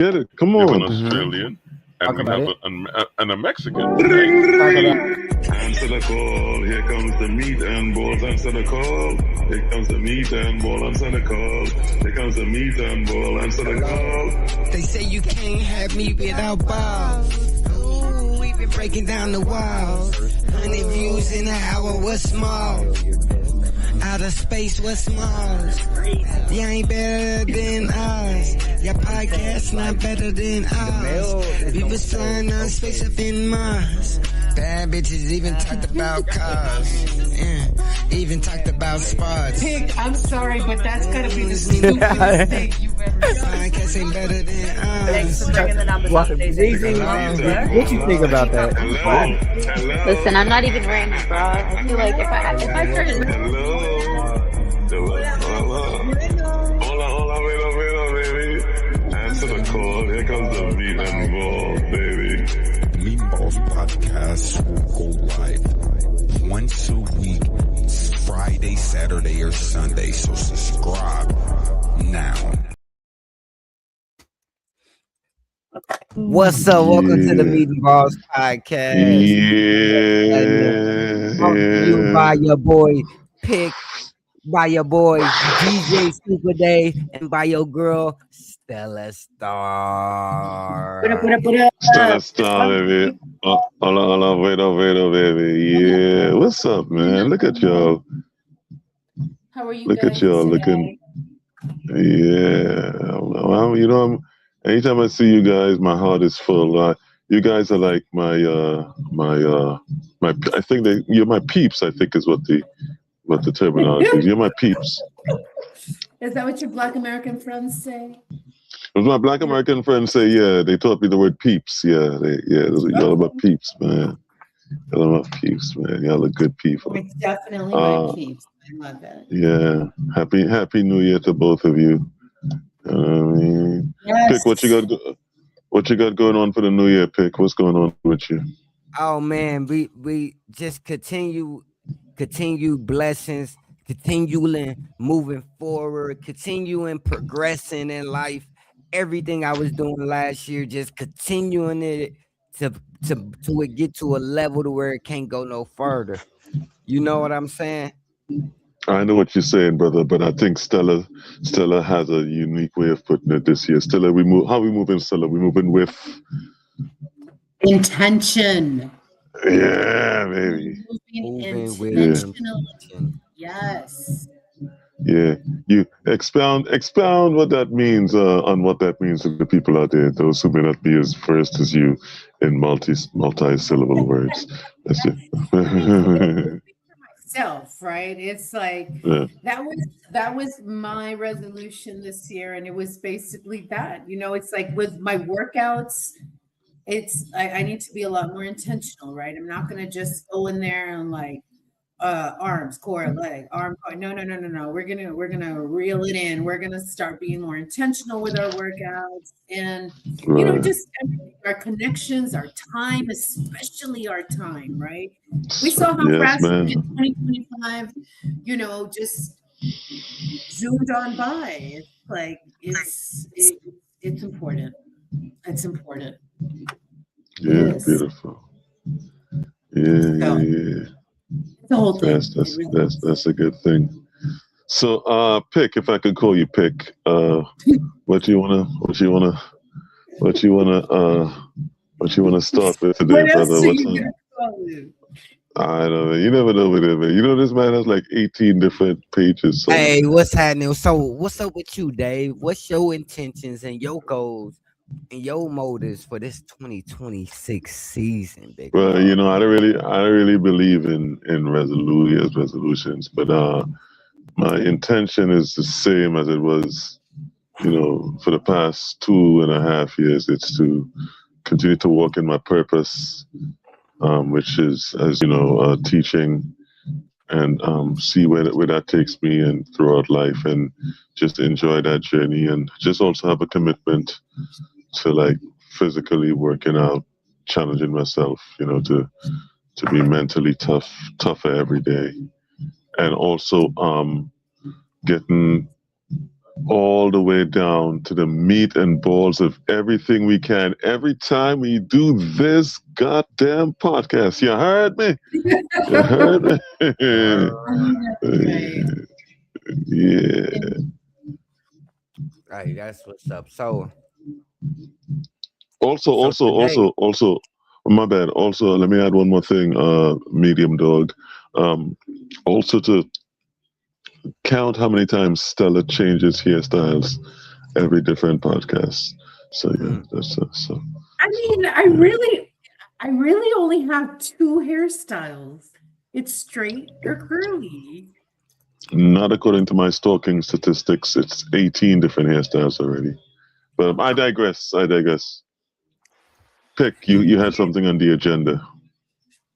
Get it? Come We have an on. Australian, and we have a Mexican. Answer the call. Here comes the meat and balls. Answer the call. Here comes the meat and ball. Answer the call. Here comes the meat and ball. Answer the call. They say you can't have me without balls. Ooh, we've been breaking down the walls. 100 views in an hour, what's small? Outer space, what's small? You ain't better than us. Your podcast not better than us. We was flying on space up in Mars. Bad bitches even talked about cars. Yeah, even talked about sports. Pig, I'm sorry, but that's gotta be the stupidest thing you've ever done. Podcast ain't better than us. Thanks for bringing the numbers up. What you think about that? Listen, I'm not even wearing my bra. I feel like if I started. Hello, baby. Answer the call. Here comes the meat and balls, baby. Meat Ballz Podcast will go live once a week, Friday, Saturday, or Sunday. So subscribe now. What's up? Welcome to the Meat Ballz Podcast. Brought to you by your boy Pick, by your boy DJ Super Day, and by your girl Stella Star. Stella Star, baby. Hold on, wait, baby. Yeah, what's up, man? Look at y'all. How are you Look guys at y'all today? looking. Yeah, well, you know, anytime I see you guys, my heart is full. You guys are like my. I think you're my peeps. I think is what the terminology is. You're my peeps. Is that what your Black American friends say? As my Black American friends say, yeah, they taught me the word peeps. Yeah, y'all about peeps, man. Y'all about peeps, man. Y'all are good people. It's definitely my peeps. I love that. Yeah, happy New Year to both of you. I mean, Yes. Pick, what you got going on for the New Year, Pick? What's going on with you? Oh man, we just continue blessings, continuing moving forward, continuing progressing in life. Everything I was doing last year, just continuing it to it get to a level to where it can't go no further. You know what I'm saying? I know what you're saying, brother, but I think Stella has a unique way of putting it this year. Stella, how we moving, Stella? We moving with Intention. yeah, baby. Moving with intentionally. Yes. Yeah, you expound what that means on what that means to the people out there, those who may not be as versed as you in multi-syllable words. That's it. Myself, right? It's like Yeah. that was my resolution this year, and it was basically that. You know, it's like with my workouts, I need to be a lot more intentional, right? I'm not gonna just go in there and like arms, core, leg, arm, core. No. We're gonna reel it in. We're gonna start being more intentional with our workouts, and you know, just our connections, our time, especially our time, right? We saw how fast in 2025, you know, just zoomed on by. It's like it's important. It's important. Yeah, Yes. beautiful. Yeah. The whole thing. That's a good thing. So, Pick, if I could call you Pick, what you wanna start with today, What else brother? are you gonna call it? I don't know. You never know with it, man. You know this man has like 18 different pages. So. Hey, what's happening? So, what's up with you, Dave? What's your intentions and your goals and your motives for this 2026 season, big? Well, you know, I don't really believe in resolutions, but my intention is the same as it was, you know, for the past 2.5 years. It's to continue to walk in my purpose, which is, as you know, teaching, and see where that takes me and throughout life, and just enjoy that journey, and just also have a commitment to like physically working out, challenging myself, you know, to be mentally tougher every day, and also getting all the way down to the meat and balls of everything we can every time we do this goddamn podcast. You heard me? You heard me? Yeah. Right, that's what's up. So Also, my bad. Also, let me add one more thing, medium dog. Also to count how many times Stella changes hairstyles every different podcast. So yeah, that's so. I mean, I really only have 2 hairstyles. It's straight or curly. Not according to my stalking statistics. It's 18 different hairstyles already. But I digress. Pick, you had something on the agenda.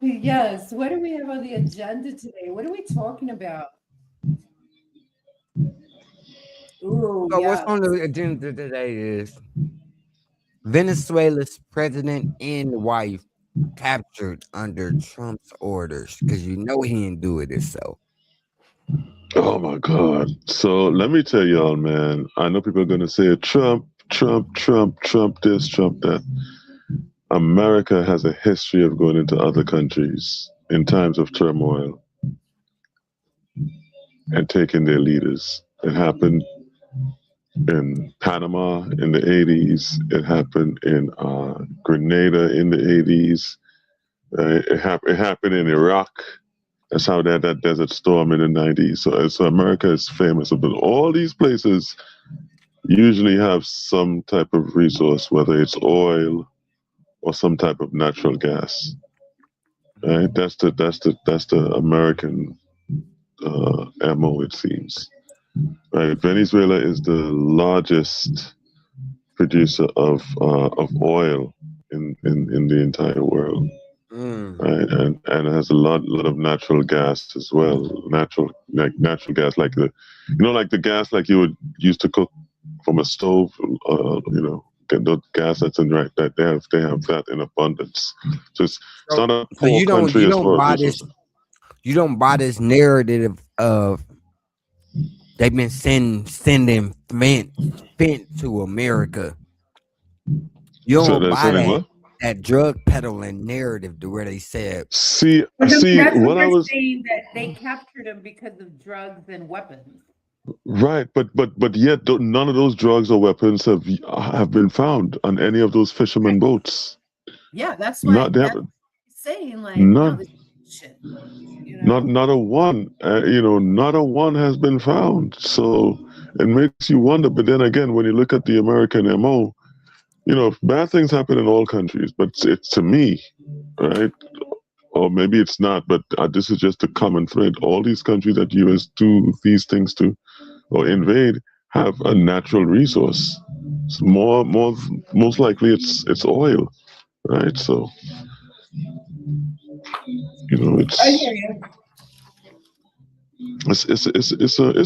Yes. What do we have on the agenda today? What are we talking about? Ooh, So what's on the agenda today is Venezuela's president and wife captured under Trump's orders, because you know he didn't do it himself. Oh my God. So let me tell y'all, man, I know people are going to say Trump this, Trump that. America has a history of going into other countries in times of turmoil and taking their leaders. It happened in Panama in the 80s. It happened in Grenada in the 80s. It happened in Iraq. That's how that desert storm in the 90s. So America is famous. But all these places usually have some type of resource, whether it's oil or some type of natural gas. Right? That's the American MO, it seems. Right? Venezuela is the largest producer of oil in the entire world. Right, and it has a lot of natural gas as well. Natural gas, like the gas like you would use to cook from a stove. The gas that's in right that they have that in abundance. So it's not a poor country as far as resources. You don't buy this narrative of they've been sending fent to America. You don't buy that drug peddling narrative to where they said. See what I was saying, that they captured him because of drugs and weapons. Right, but yet none of those drugs or weapons have been found on any of those fishermen boats. Yeah, that's why I'm saying, like, none. No, this shit, Not a one. Not a one has been found. So it makes you wonder. But then again, when you look at the American MO, bad things happen in all countries. But it's to me, right? Or maybe it's not. But this is just a common thread. All these countries that U.S. do these things to or invade have a natural resource. It's most likely it's oil, right? So it's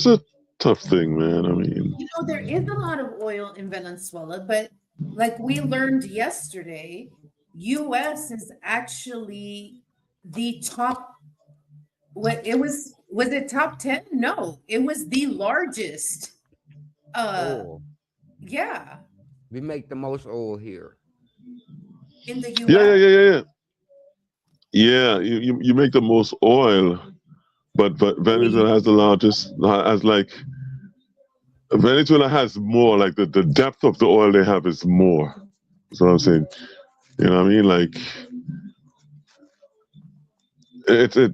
a tough thing, man. I mean, there is a lot of oil in Venezuela, but like we learned yesterday, U.S. is actually the top. Was it top 10? No, it was the largest. Yeah. We make the most oil here. In the U.S. Yeah. You make the most oil, but Venezuela has the largest. Venezuela has more. Like the depth of the oil they have is more. That's what I'm saying. You know what I mean? Like. The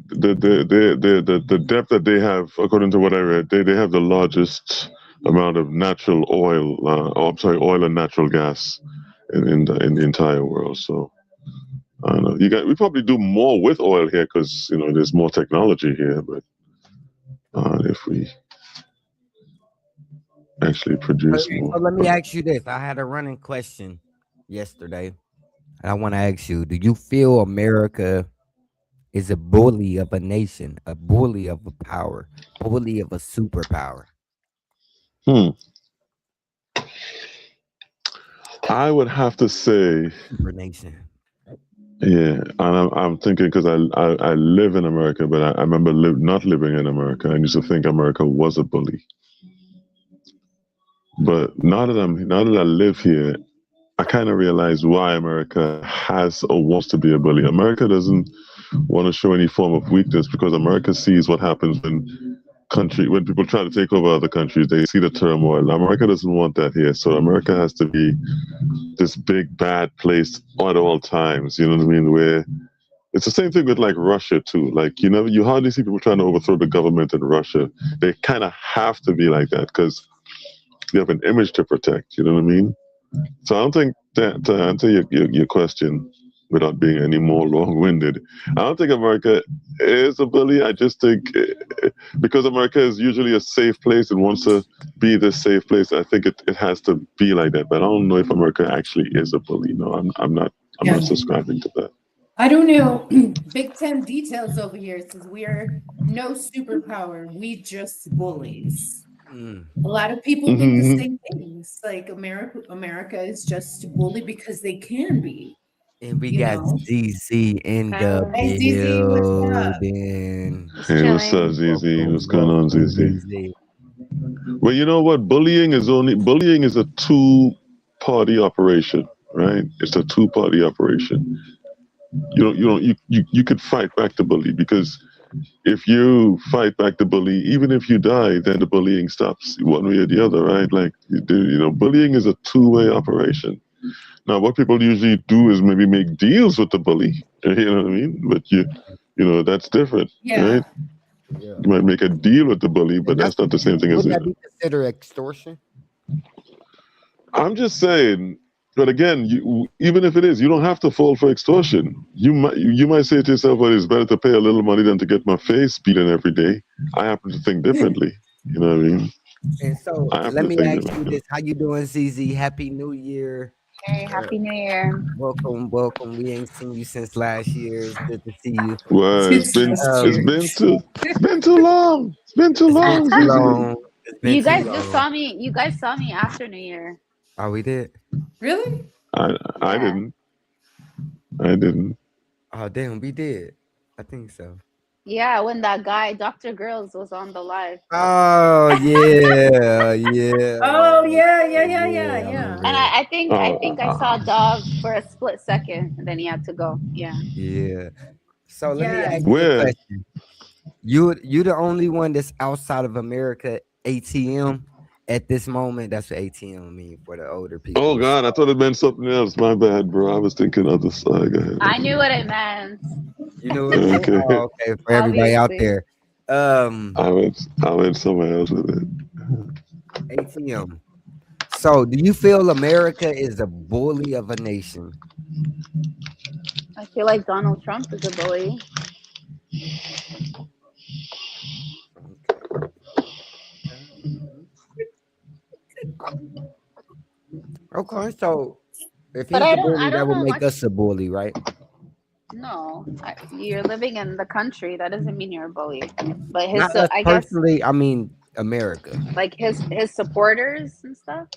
depth that they have, according to what I read, they have the largest amount of natural oil. Oil and natural gas in the entire world. So I don't know. We probably do more with oil here because there's more technology here. But if we actually produce more. So let me ask you this: I had a running question yesterday, and I want to ask you: do you feel America is a bully of a nation, a bully of a power, bully of a superpower? I would have to say super nation. Yeah, and I'm thinking because I live in America, but I remember not living in America. I used to think America was a bully. But now that I live here, I kind of realize why America has or wants to be a bully. America doesn't want to show any form of weakness because America sees what happens when people try to take over other countries. They see the turmoil. America doesn't want that here, so America has to be this big bad place at all times. You know what I mean? Where it's the same thing with like Russia too. Like you hardly see people trying to overthrow the government in Russia. They kind of have to be like that because they have an image to protect. You know what I mean? So I don't think that to answer your question without being any more long-winded, I don't think America is a bully. I just think because America is usually a safe place and wants to be this safe place, I think it has to be like that. But I don't know if America actually is a bully. No, I'm not subscribing to that. I don't know. Big Ten details over here. It says we are no superpower. We just bullies. A lot of people think the same things. Like America is just a bully because they can be. And we got ZZ in the building. Hey, what's up, ZZ? What's going on, ZZ? Well, you know what? Bullying is a two-party operation, right? It's a two-party operation. You could fight back the bully because if you fight back the bully, even if you die, then the bullying stops one way or the other, right? Like, bullying is a two-way operation. Now, what people usually do is maybe make deals with the bully. You know what I mean? But that's different, right? Yeah. You might make a deal with the bully, but that's not the same thing as it. Would that be considered extortion? I'm just saying. But again, even if it is, you don't have to fall for extortion. You might say to yourself, well, it's better to pay a little money than to get my face beaten every day. I happen to think differently. You know what I mean? And so let me ask you this. How you doing, ZZ? Happy New Year. Hey, Happy New Year. Welcome. We ain't seen you since last year. It's good to see you. Well, it's been too long. It's been too long. You guys just saw me. You guys saw me after New Year. Oh, we did. Really? I didn't. Oh, damn, we did. I think so. Yeah, when that guy, Dr. Girls, was on the live. Oh, yeah. Oh, yeah. And I think I saw Dog for a split second, and then he had to go. Yeah. Yeah. So let me ask you a question. You the only one that's outside of America ATM at this moment. That's what ATM mean for the older people. Oh God, I thought it meant something else. My bad, bro. I was thinking other side. Go ahead. I knew what it meant. You know what? Okay. Oh, okay, for everybody out there. I went somewhere else with it. ATM. So, do you feel America is a bully of a nation? I feel like Donald Trump is a bully. Okay, so if he's a bully, that would make us a bully, right? No, you're living in the country. That doesn't mean you're a bully. But I personally, I mean America. Like his supporters and stuff.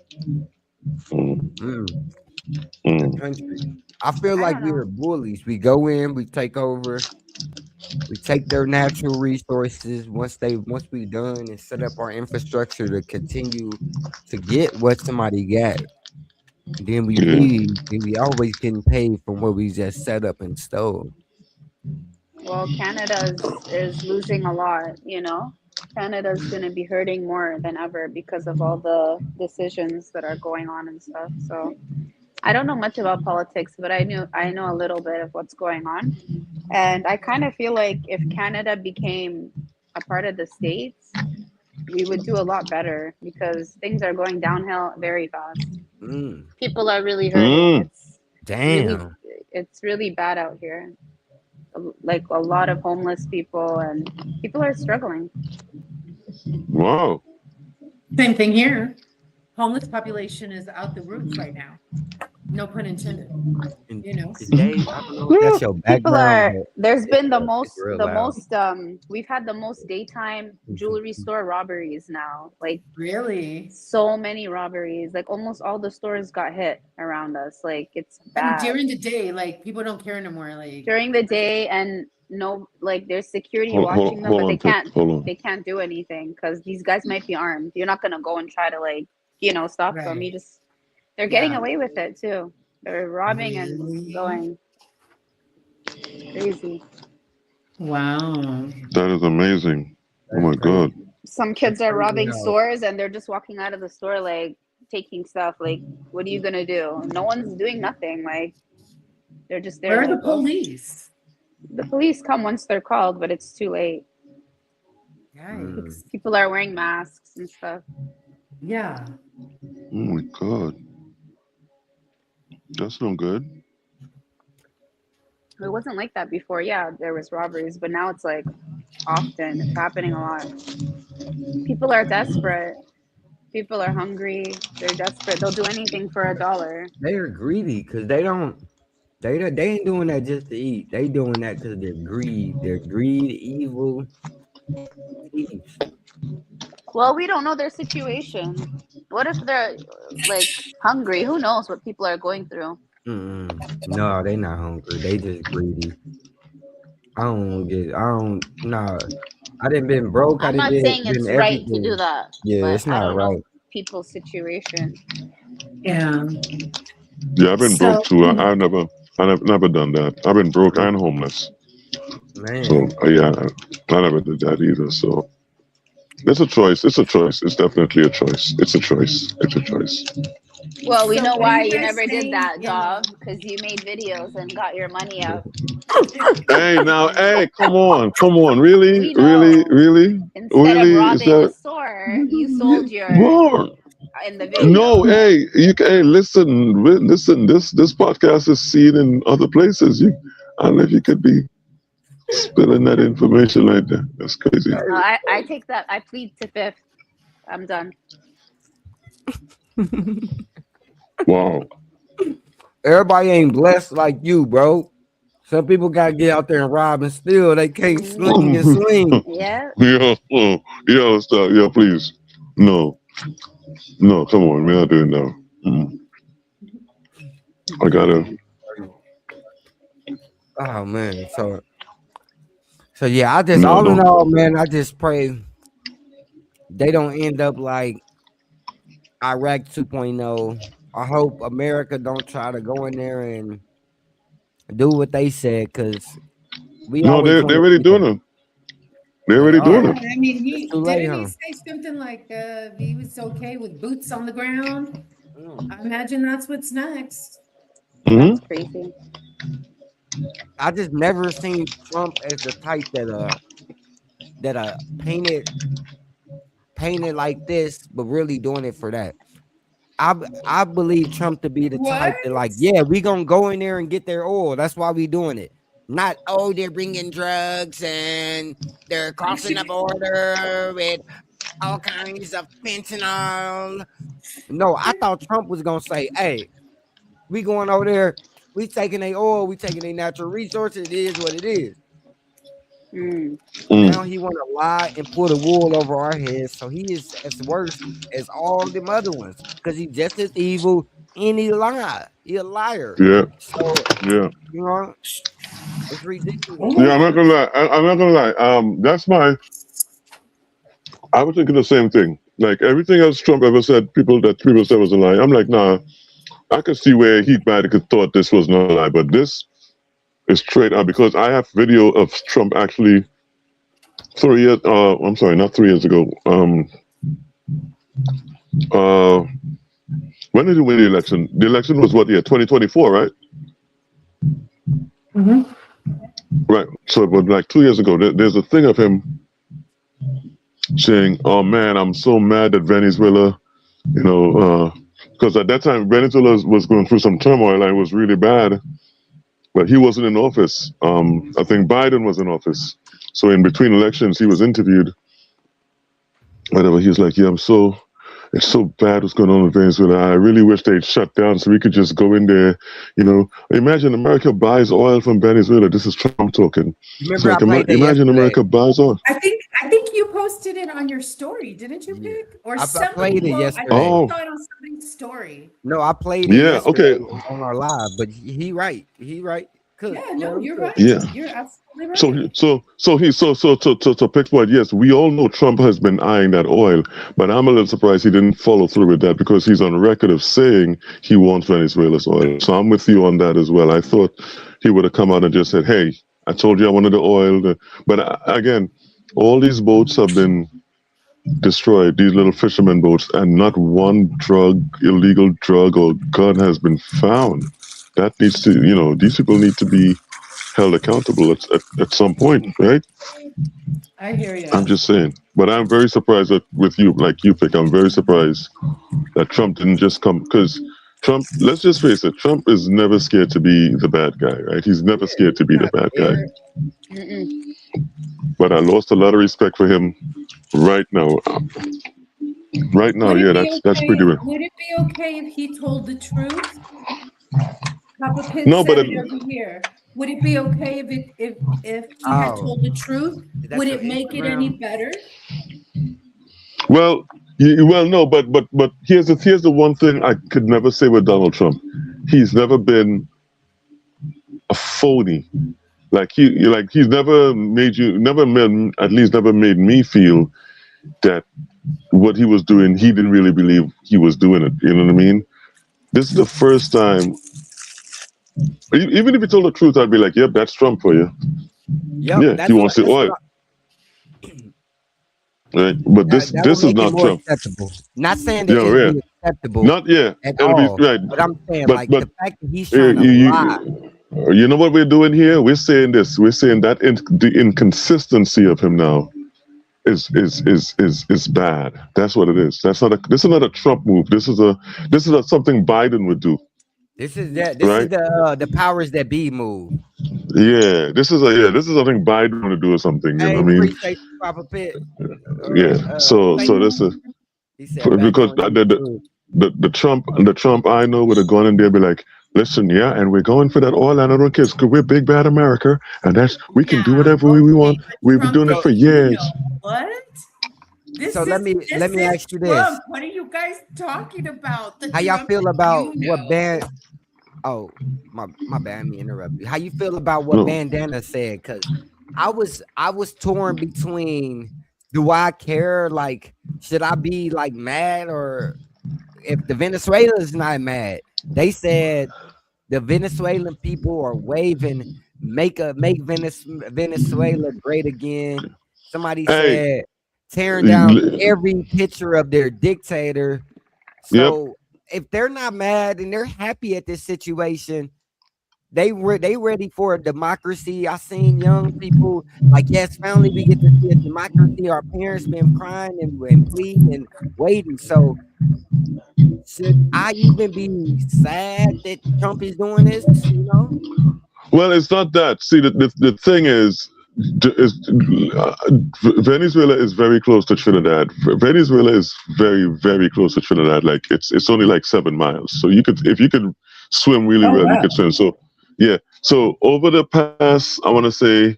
I feel like we're bullies. We go in, we take over, we take their natural resources. Once we done and set up our infrastructure to continue to get what somebody got. Then we leave, and we always getting paid from what we just set up and stole. Well, Canada is losing a lot, Canada's going to be hurting more than ever because of all the decisions that are going on and stuff. So I don't know much about politics, but I know a little bit of what's going on. And I kind of feel like if Canada became a part of the States, we would do a lot better because things are going downhill very fast. People are really hurting. It's really bad out here. Like a lot of homeless people and people are struggling. Wow. Same thing here. Homeless population is out the roof right now. No pun intended. Today, I don't know if that's your background. There's been we've had the most daytime jewelry store robberies now. Like really, so many robberies. Like almost all the stores got hit around us. Like it's bad. And during the day, like people don't care anymore. Like during the day, and no, like there's security watching them, but they can't do anything because these guys might be armed. You're not gonna go and try to like stuff. Right. So they're getting Yeah. away with it too. They're robbing and going crazy. Wow. That is amazing. Oh my God. Some kids are robbing Crazy how- stores and they're just walking out of the store like taking stuff. Like, what are you gonna do? No one's doing nothing. Like, they're just there. Where are the like, oh. police? The police come once they're called, but it's too late. Yikes. People are wearing masks and stuff. Yeah. Oh my God. That's no good. It wasn't like that before. Yeah, there was robberies, but now it's like often. It's happening a lot. People are desperate. People are hungry. They're desperate. They'll do anything for $1. They are greedy because they ain't doing that just to eat. They doing that because they're greed. They're greed, evil. Thieves. Well, we don't know their situation. What if they're like hungry? Who knows what people are going through? No, they not hungry. They just greedy. I didn't been broke. I'm not saying it's right to do that. Yeah, but it's not I don't know right. people's situation. Yeah. Yeah, I've been So- broke too. I've never done that. I've been broke and homeless. Man. So yeah, I never did that either. So it's a choice. It's a choice. It's definitely a choice. It's a choice. It's a choice. Well, we So know what why do you you guys never did think, that, you know? dog, because you made videos and got your money up. Hey, now, hey, come on, really, We know. really. Instead Really? of Is robbing that- a store, you sold your Whoa. in the video. No, hey, listen. This podcast is seen in other places. I don't know if you could be spilling that information like that. That's crazy. No, I take that. I plead to fifth. I'm done. Wow. Everybody ain't blessed like you, bro. Some people gotta get out there and rob and steal. They can't sling and swing. Yeah. Yo, stop. Yo, please. No, come on. We're not doing that. I gotta. Oh man, so yeah, I just all in all, man, I just pray they don't end up like Iraq 2.0. I hope America don't try to go in there and do what they said, because They're already doing it. They're already doing it. I mean, It's too late, didn't he huh? say something like he was okay with boots on the ground? I imagine that's what's next. Mm-hmm. That's crazy. I just never seen Trump as the type that painted like this, but really doing it for that. I believe Trump to be the type that like, yeah, we gonna go in there and get their oil. That's why we doing it. Not, oh, they're bringing drugs and they're crossing the border with all kinds of fentanyl. No, I thought Trump was gonna say, hey, we going over there, we taking their oil, we taking their natural resources. It is what it is. Now he want to lie and pull the wool over our heads, so he is as worse as all them other ones, because he just as evil and he lie. He a liar. Yeah. So Yeah. you know, it's ridiculous. Yeah, I'm not gonna lie. I'm not gonna lie. I was thinking the same thing. Like everything else Trump ever said, people said was a lie. I'm like, nah. I could see where he might have thought this was not a lie, but this is straight up, because I have video of Trump actually 3 years. I'm sorry, not 3 years ago. When did he win the election? The election was what year? 2024, right? Mm-hmm. Right. So it was like 2 years ago. There's a thing of him saying, "Oh man, I'm so mad at Venezuela," because at that time Venezuela was going through some turmoil and it was really bad. But he wasn't in office. I think Biden was in office. So in between elections, he was interviewed. Whatever. He was like, "Yeah, it's so bad what's going on in Venezuela. I really wish they'd shut down so we could just go in there. Imagine America buys oil from Venezuela." This is Trump talking. Remember, Like, I played that imagine yesterday. America buys oil. I think you posted it on your story, didn't you, Pig? Or I played it yesterday. I Oh. saw it on somebody's story. No, I played it Yeah, yesterday okay. on our live, but he right. Yeah, no, you're right. Yeah. You're absolutely right. So pick what? Yes, we all know Trump has been eyeing that oil, but I'm a little surprised he didn't follow through with that because he's on record of saying he wants Venezuela's oil. So I'm with you on that as well. I thought he would have come out and just said, "Hey, I told you I wanted the oil," but again, all these boats have been destroyed. These little fisherman boats, and not one illegal drug or gun has been found. That needs to, these people need to be held accountable at some point, right? I hear you. I'm just saying. But I'm very surprised that with you, like you pick, I'm very surprised that Trump didn't just come, because Trump, let's just face it, Trump is never scared to be the bad guy, right? He's never scared to be the bad guy. But I lost a lot of respect for him right now. Yeah, that's pretty real. Would it be okay if he told the truth? Papa Pitt No, said but it over here. Would it be okay if he had told the truth? Would it make it any better? Well, no, but here's the one thing I could never say with Donald Trump. He's never been a phony. He's never made me feel that what he was doing, he didn't really believe he was doing it. You know what I mean? This is the first time. Even if he told the truth, I'd be like, "Yep, that's Trump for you." Yep, yeah, he wants the oil. Right, but this is not Trump. Acceptable. Not saying that it'll be acceptable. Not at all. Right. But I'm saying, the fact that he's trying to lie. You know what we're doing here? We're saying this. We're saying that the inconsistency of him now is bad. That's what it is. This is not a Trump move. This is something Biden would do. This is the powers that be move. Yeah, this is something Biden would do or something. You know what I mean? Appreciate you, Papa Pitt. Yeah. So this is because the Trump I know would have gone in there and be like, "Listen, yeah, and we're going for that oil, and I don't care because we're big bad America, and we can do whatever we want. We've been doing it for years." What? Let me ask you this: what are you guys talking about? How y'all feel about what band? Oh, my bad. Let me interrupt you. How you feel about what Bandana said? Because I was torn between, do I care? Like, should I be like mad, or if the Venezuela is not mad? They said the Venezuelan people are waving, make Venezuela great again. Somebody said tearing down every picture of their dictator. So if they're not mad and they're happy at this situation, they ready for a democracy. I seen young people like, yes, finally we get to see a democracy. Our parents been crying and pleading and waiting. So should I even be sad that Trump is doing this? Well, it's not that. See, the thing is Venezuela is very close to Trinidad. Venezuela is very, very close to Trinidad. Like it's only like 7 miles. So if you could swim really well, you could swim. So yeah. So over the past, I want to say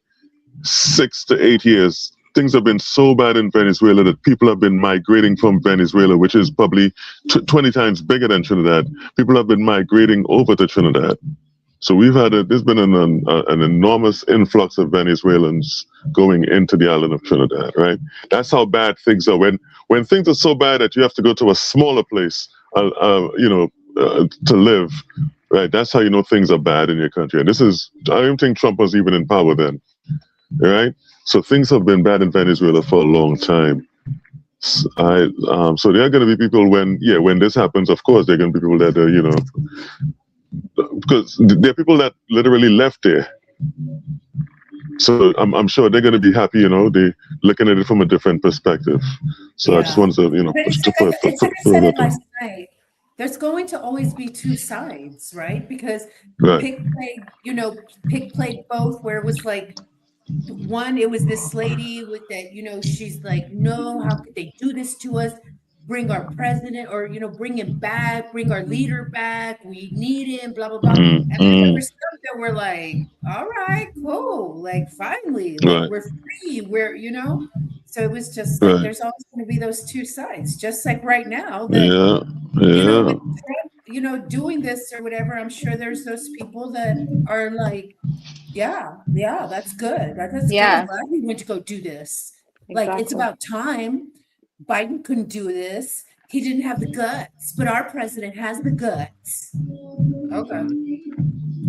6 to 8 years, things have been so bad in Venezuela that people have been migrating from Venezuela, which is probably 20 times bigger than Trinidad. People have been migrating over to Trinidad. So there's been an enormous influx of Venezuelans going into the island of Trinidad, right? That's how bad things are. When things are so bad that you have to go to a smaller place, to live, right? That's how you know things are bad in your country. And I don't think Trump was even in power then, right? So things have been bad in Venezuela for a long time. So there are going to be people when this happens. Of course, there are going to be people that are, because there are people that literally left there. So I'm sure they're going to be happy, they're looking at it from a different perspective. So I just wanted to, said it last night. There's going to always be two sides, right? Because Pick played both, where it was like, one, it was this lady with that, she's like, no, how could they do this to us? Bring our president, or bring him back, bring our leader back. We need him, blah blah blah. And then there was some that were like, all right, cool, like finally, like, we're free. We're So it was just like there's always going to be those two sides, just like right now. That, with Trump, doing this or whatever, I'm sure there's those people that are like, yeah, that's good. That's good. Yeah. I'm glad we went to go do this. Exactly. Like, it's about time. Biden couldn't do this. He didn't have the guts, but our president has the guts. Okay.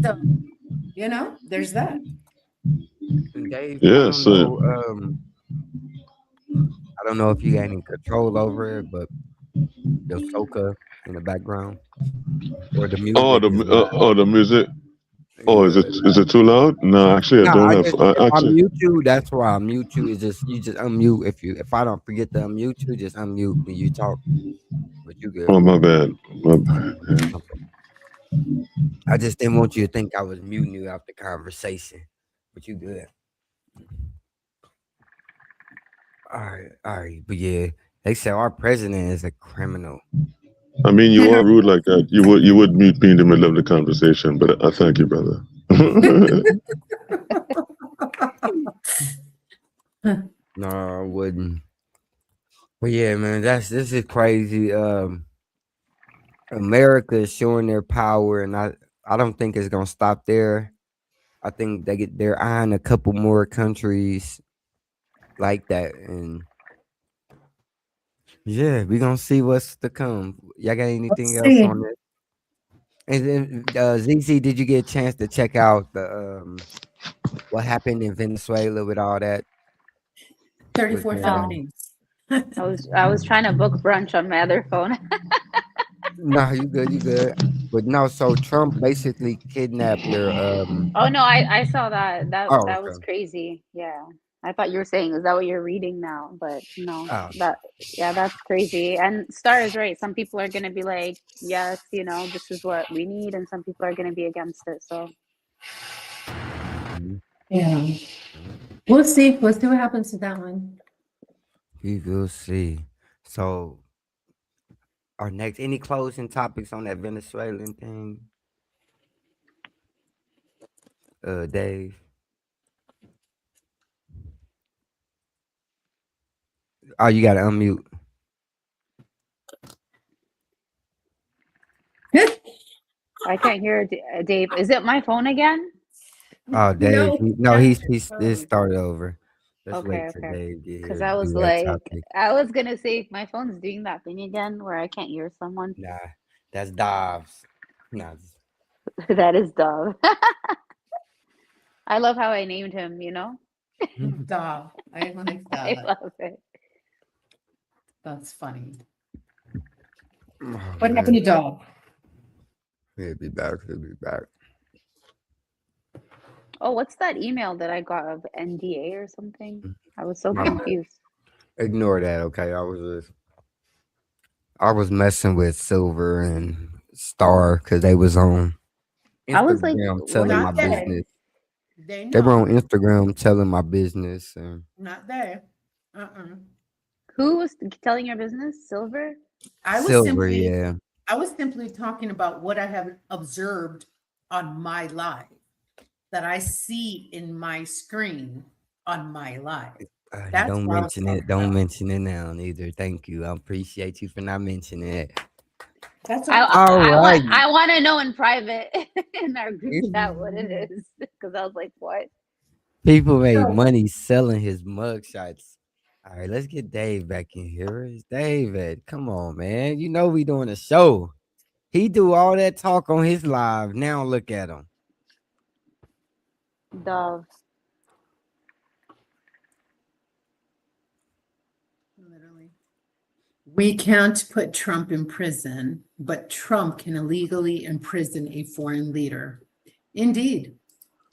So, there's that. Dave, Yeah, I don't know if you got any control over it, but the soca in the background or the music. The music. Oh, is it too loud? No, actually, I don't have. I mute you. That's why I mute you. Is just you just unmute if I don't forget to unmute you, just unmute when you talk. But you good. Oh, my bad. I just didn't want you to think I was muting you out the conversation. But you good. All right. But yeah, they say our president is a criminal. I mean, you are rude like that. You would mute me in the middle of the conversation, but I thank you, brother. No, I wouldn't. But yeah, man, this is crazy. America is showing their power, and I don't think it's gonna stop there. I think they're eyeing a couple more countries like that, and yeah, we're gonna see what's to come. Y'all got anything else on it? And then ZZ, did you get a chance to check out the what happened in Venezuela with all that? 34 felonies. I was trying to book brunch on my other phone. No, you good. But no, so Trump basically kidnapped their Oh no, I saw that. That okay. was crazy. Yeah. I thought you were saying, is that what you're reading now? But no, that's crazy. And Star is right. Some people are going to be like, yes, this is what we need. And some people are going to be against it. So, yeah, we'll see. We'll see what happens to that one. We will see. So, our next, any closing topics on that Venezuelan thing? Dave? Oh, you got to unmute. I can't hear Dave. Is it my phone again? Oh, Dave. No, he started over. Let's wait for Dave. Because I was like, I was going to say, if my phone's doing that thing again where I can't hear someone. Nah, that's Dobbs. Nah. That is Dove. I love how I named him, Dove. I like that. I love it. That's funny. Oh, what happened to Dove? He'll be back. Oh, what's that email that I got of NDA or something? I was so confused. Ignore that, okay? I was messing with Silver and Star because they was on Instagram I was like, telling my business. They were on Instagram telling my business. Not there. Who was telling your business? Silver? I was simply talking about what I have observed on my live that I see in my screen on my live. Don't mention it. Don't mention it now either. Thank you. I appreciate you for not mentioning it. That's all right. I want to know in private in our group chat what it is, because I was like, what? People made money selling his mugshots. All right, let's get Dave back in here. It's David. Come on, man. We doing a show. He do all that talk on his live. Now look at him. Dove. Literally. We can't put Trump in prison, but Trump can illegally imprison a foreign leader. Indeed.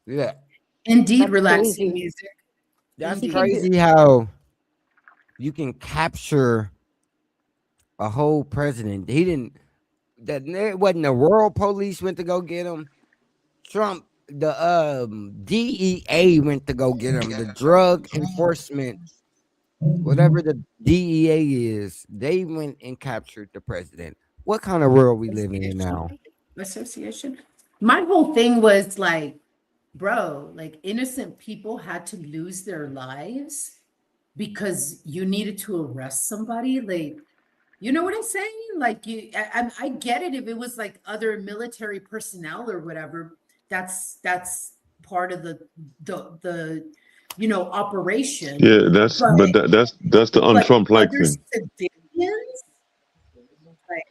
Yeah. Indeed, that's relaxing crazy. Music. That's Indeed. Crazy how you can capture a whole president. It wasn't the world police went to go get him. Trump, the DEA went to go get him. The drug enforcement, whatever the DEA is, they went and captured the president. What kind of world we living in now? Association. My whole thing was like, bro, like innocent people had to lose their lives because you needed to arrest somebody. Like, You know what I'm saying? Like I get it if it was like other military personnel or whatever. That's part of the operation. Yeah, that's the un-Trump like other thing. civilians, like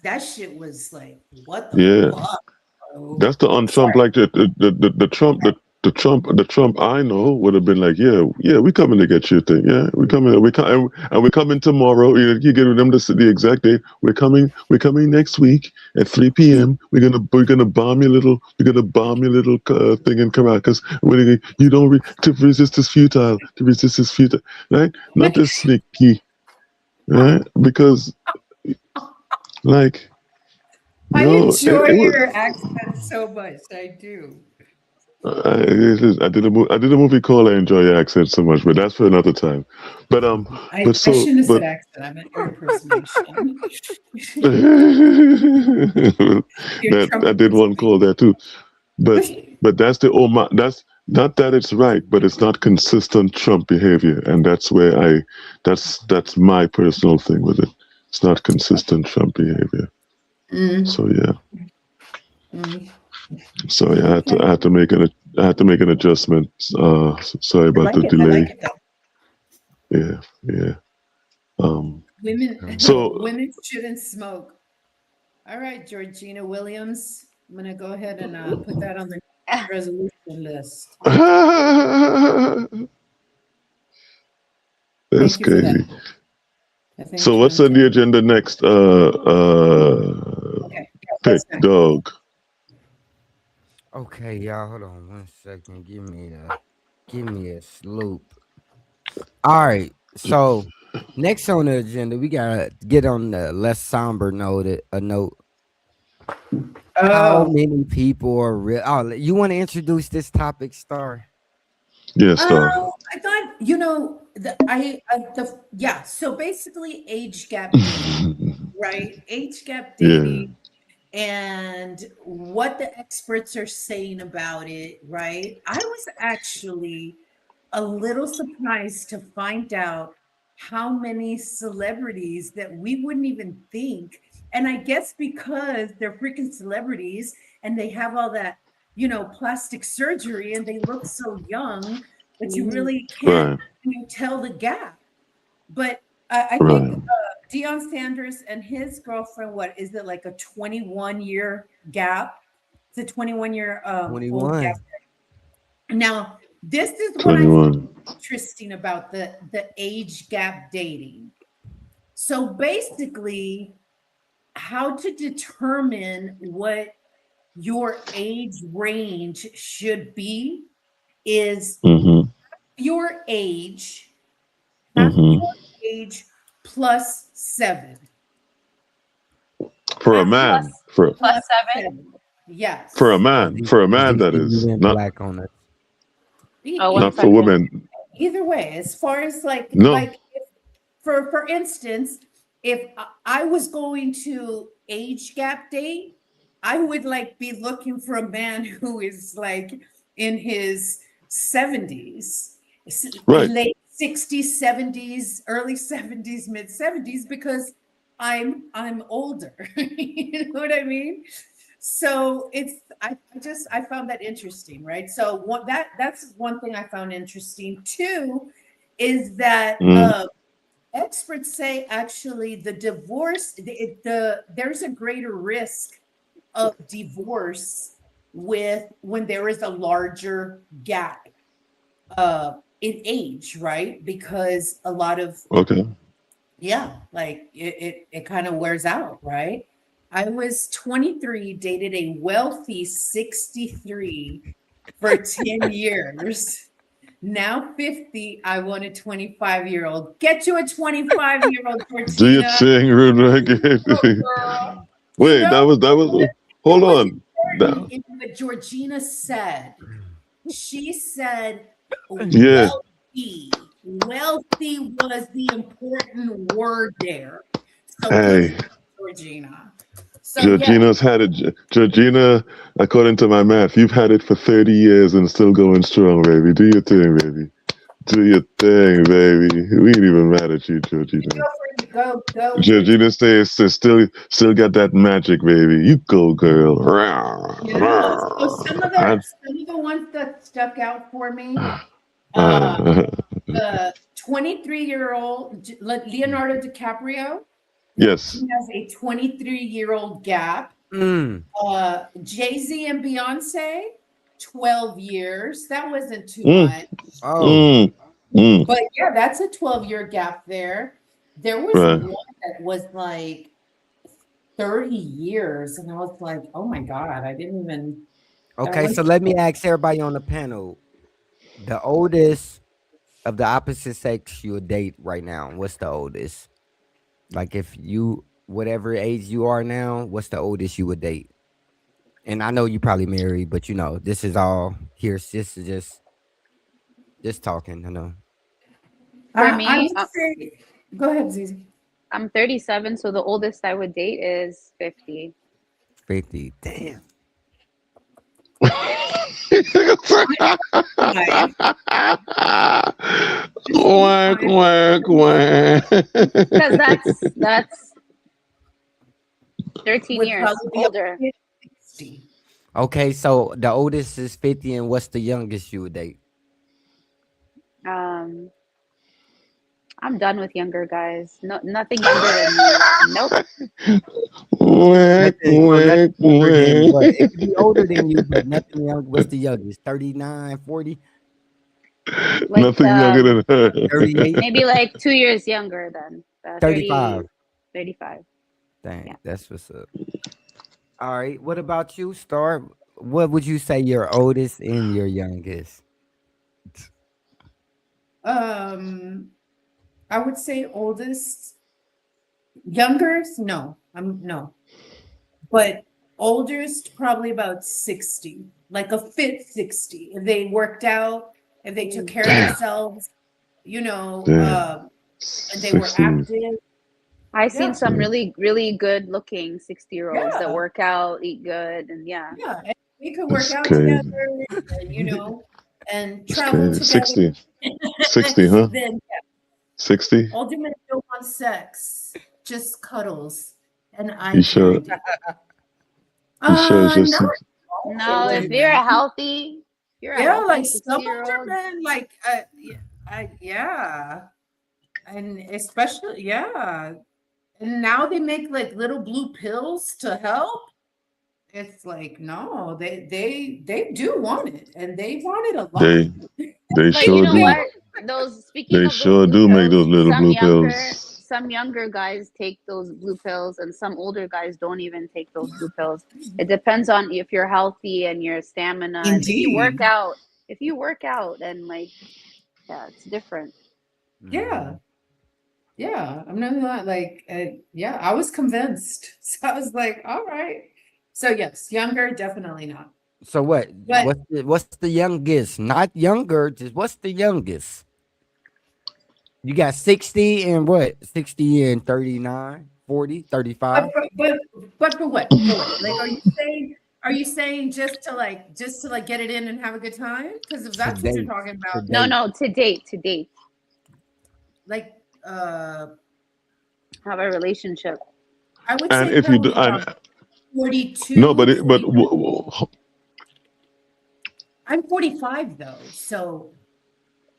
that shit was like, what Yeah. the fuck, bro? That's the un-Trump like the Trump I know would have been like, yeah, we coming to get you thing. Yeah, we're coming tomorrow. You get them the exact date. We're coming next week at 3 p.m. We're gonna bomb your little thing in Caracas. To resist is futile. To resist is futile, right? Not this sneaky, right? Because like, I enjoy your accent so much. I do. I did a movie called "I Enjoy Your Accent So Much," but that's for another time. But I shouldn't have said accent. I meant impersonation. I did one called that too. But that's the that's not that it's right, but it's not consistent Trump behavior, and that's where that's my personal thing with it. It's not consistent Trump behavior. So yeah. So yeah, I had to make an adjustment. Sorry about the delay. Yeah. Women shouldn't smoke. All right, Georgina Williams. I'm gonna go ahead and put that on the resolution list. That's crazy. So what's on the agenda next? Pick dog. Okay, y'all, hold on 1 second. Give me a sloop. All right, so next on the agenda, we gotta get on the less somber note. How many people are real? Oh, you want to introduce this topic, Star? Yes, Star. I thought So basically, age gap dating, right? Age gap dating. Yeah. And what the experts are saying about it, right? I was actually a little surprised to find out how many celebrities that we wouldn't even think. And I guess because they're freaking celebrities and they have all that, plastic surgery and they look so young, but you really can't tell the gap. But I think Deion Sanders and his girlfriend, what is it, like a 21-year gap? It's a 21-year 21. gap. Now, this is what I find interesting about the age gap dating. So basically, how to determine what your age range should be is your age, plus 7. For a man. Plus 7? Yes. For a man that is. Not black on it. Not for women. Either way, as far as like for instance, if I was going to age gap date, I would be looking for a man who is in his 70s, late 60s, 70s, early 70s, mid 70s, because I'm older. You know what I mean? So I found that interesting, right? So that's one thing I found interesting. Two is that experts say actually the divorce, there's a greater risk of divorce when there is a larger gap in age, right? Because a lot of it kind of wears out, right? I was 23, dated a wealthy 63 for 10 years. Now 50, I want a 25-year-old. Get you a 25-year-old, Georgina. Do your thing, Rude. Wait, that was. Hold on. What Georgina said. She said, wealthy. Wealthy was the important word there. So Georgina. So, Georgina's had it. Georgina, according to my math, you've had it for 30 years and still going strong, baby. Do your thing, baby. Do your thing, baby. We ain't even mad at you, Georgina. Go. Georgina stays still got that magic, baby. You go, girl. Yeah. So some of the ones that stuck out for me, the 23-year-old Leonardo DiCaprio. Yes. He has a 23-year-old gap. Jay-Z and Beyonce, 12 years. That wasn't too much. But yeah, that's a 12-year gap there. There was one that was like 30 years. And I was like, oh my God, I didn't even. Okay, so let me ask everybody on the panel. The oldest of the opposite sex you would date right now, what's the oldest? Like if you, whatever age you are now, what's the oldest you would date? And I know you probably married, but you know, this is all here. This is just talking, I know. For me, I would say, go ahead, Zizi. I'm 37, so the oldest I would date is 50. 50, damn. Quack. Because that's 13 years older. Okay, so the oldest is 50, and what's the youngest you would date? I'm done with younger guys. No, nothing younger than me. Nope. It could be older than you, but nothing young. What's the youngest? 39, 40? Like, nothing younger than her. 38? Maybe like 2 years younger than 35. 35. Dang, Yeah. that's what's up. All right, what about you, Star? What would you say your oldest and your youngest? I would say oldest. Younger, no. No. But oldest, probably about 60, like a fit 60. If they worked out, if they took care of themselves, you know, and they were active. I've seen some really, really good looking 60-year-olds that work out, eat good, and Yeah, and we could work out together, you know, and travel together. 60, huh? Then, 60? Older men don't want sex, just cuddles. And I You sure? You sure it's just no, if you're healthy, like some older men, like and especially and now they make like little blue pills to help. It's like no, they do want it, and they want it a lot. They sure you know do. What? They sure do make those little blue pills. Some younger guys take those blue pills, and some older guys don't even take those blue pills. It depends on if you're healthy and your stamina. And if you work out, and like, it's different. Yeah, I'm not like, I was convinced. So I was like, all right. So yes, younger, definitely not. So what? What's the youngest? Not younger, just what's the youngest? You got 60 and what? 60 and 39, 40, 35? But for what? Like, are you saying just to get it in and have a good time? Because if that's what you're talking about. No, to date. Like have a relationship. I would and say if you do 42. No, but I'm 45 though, so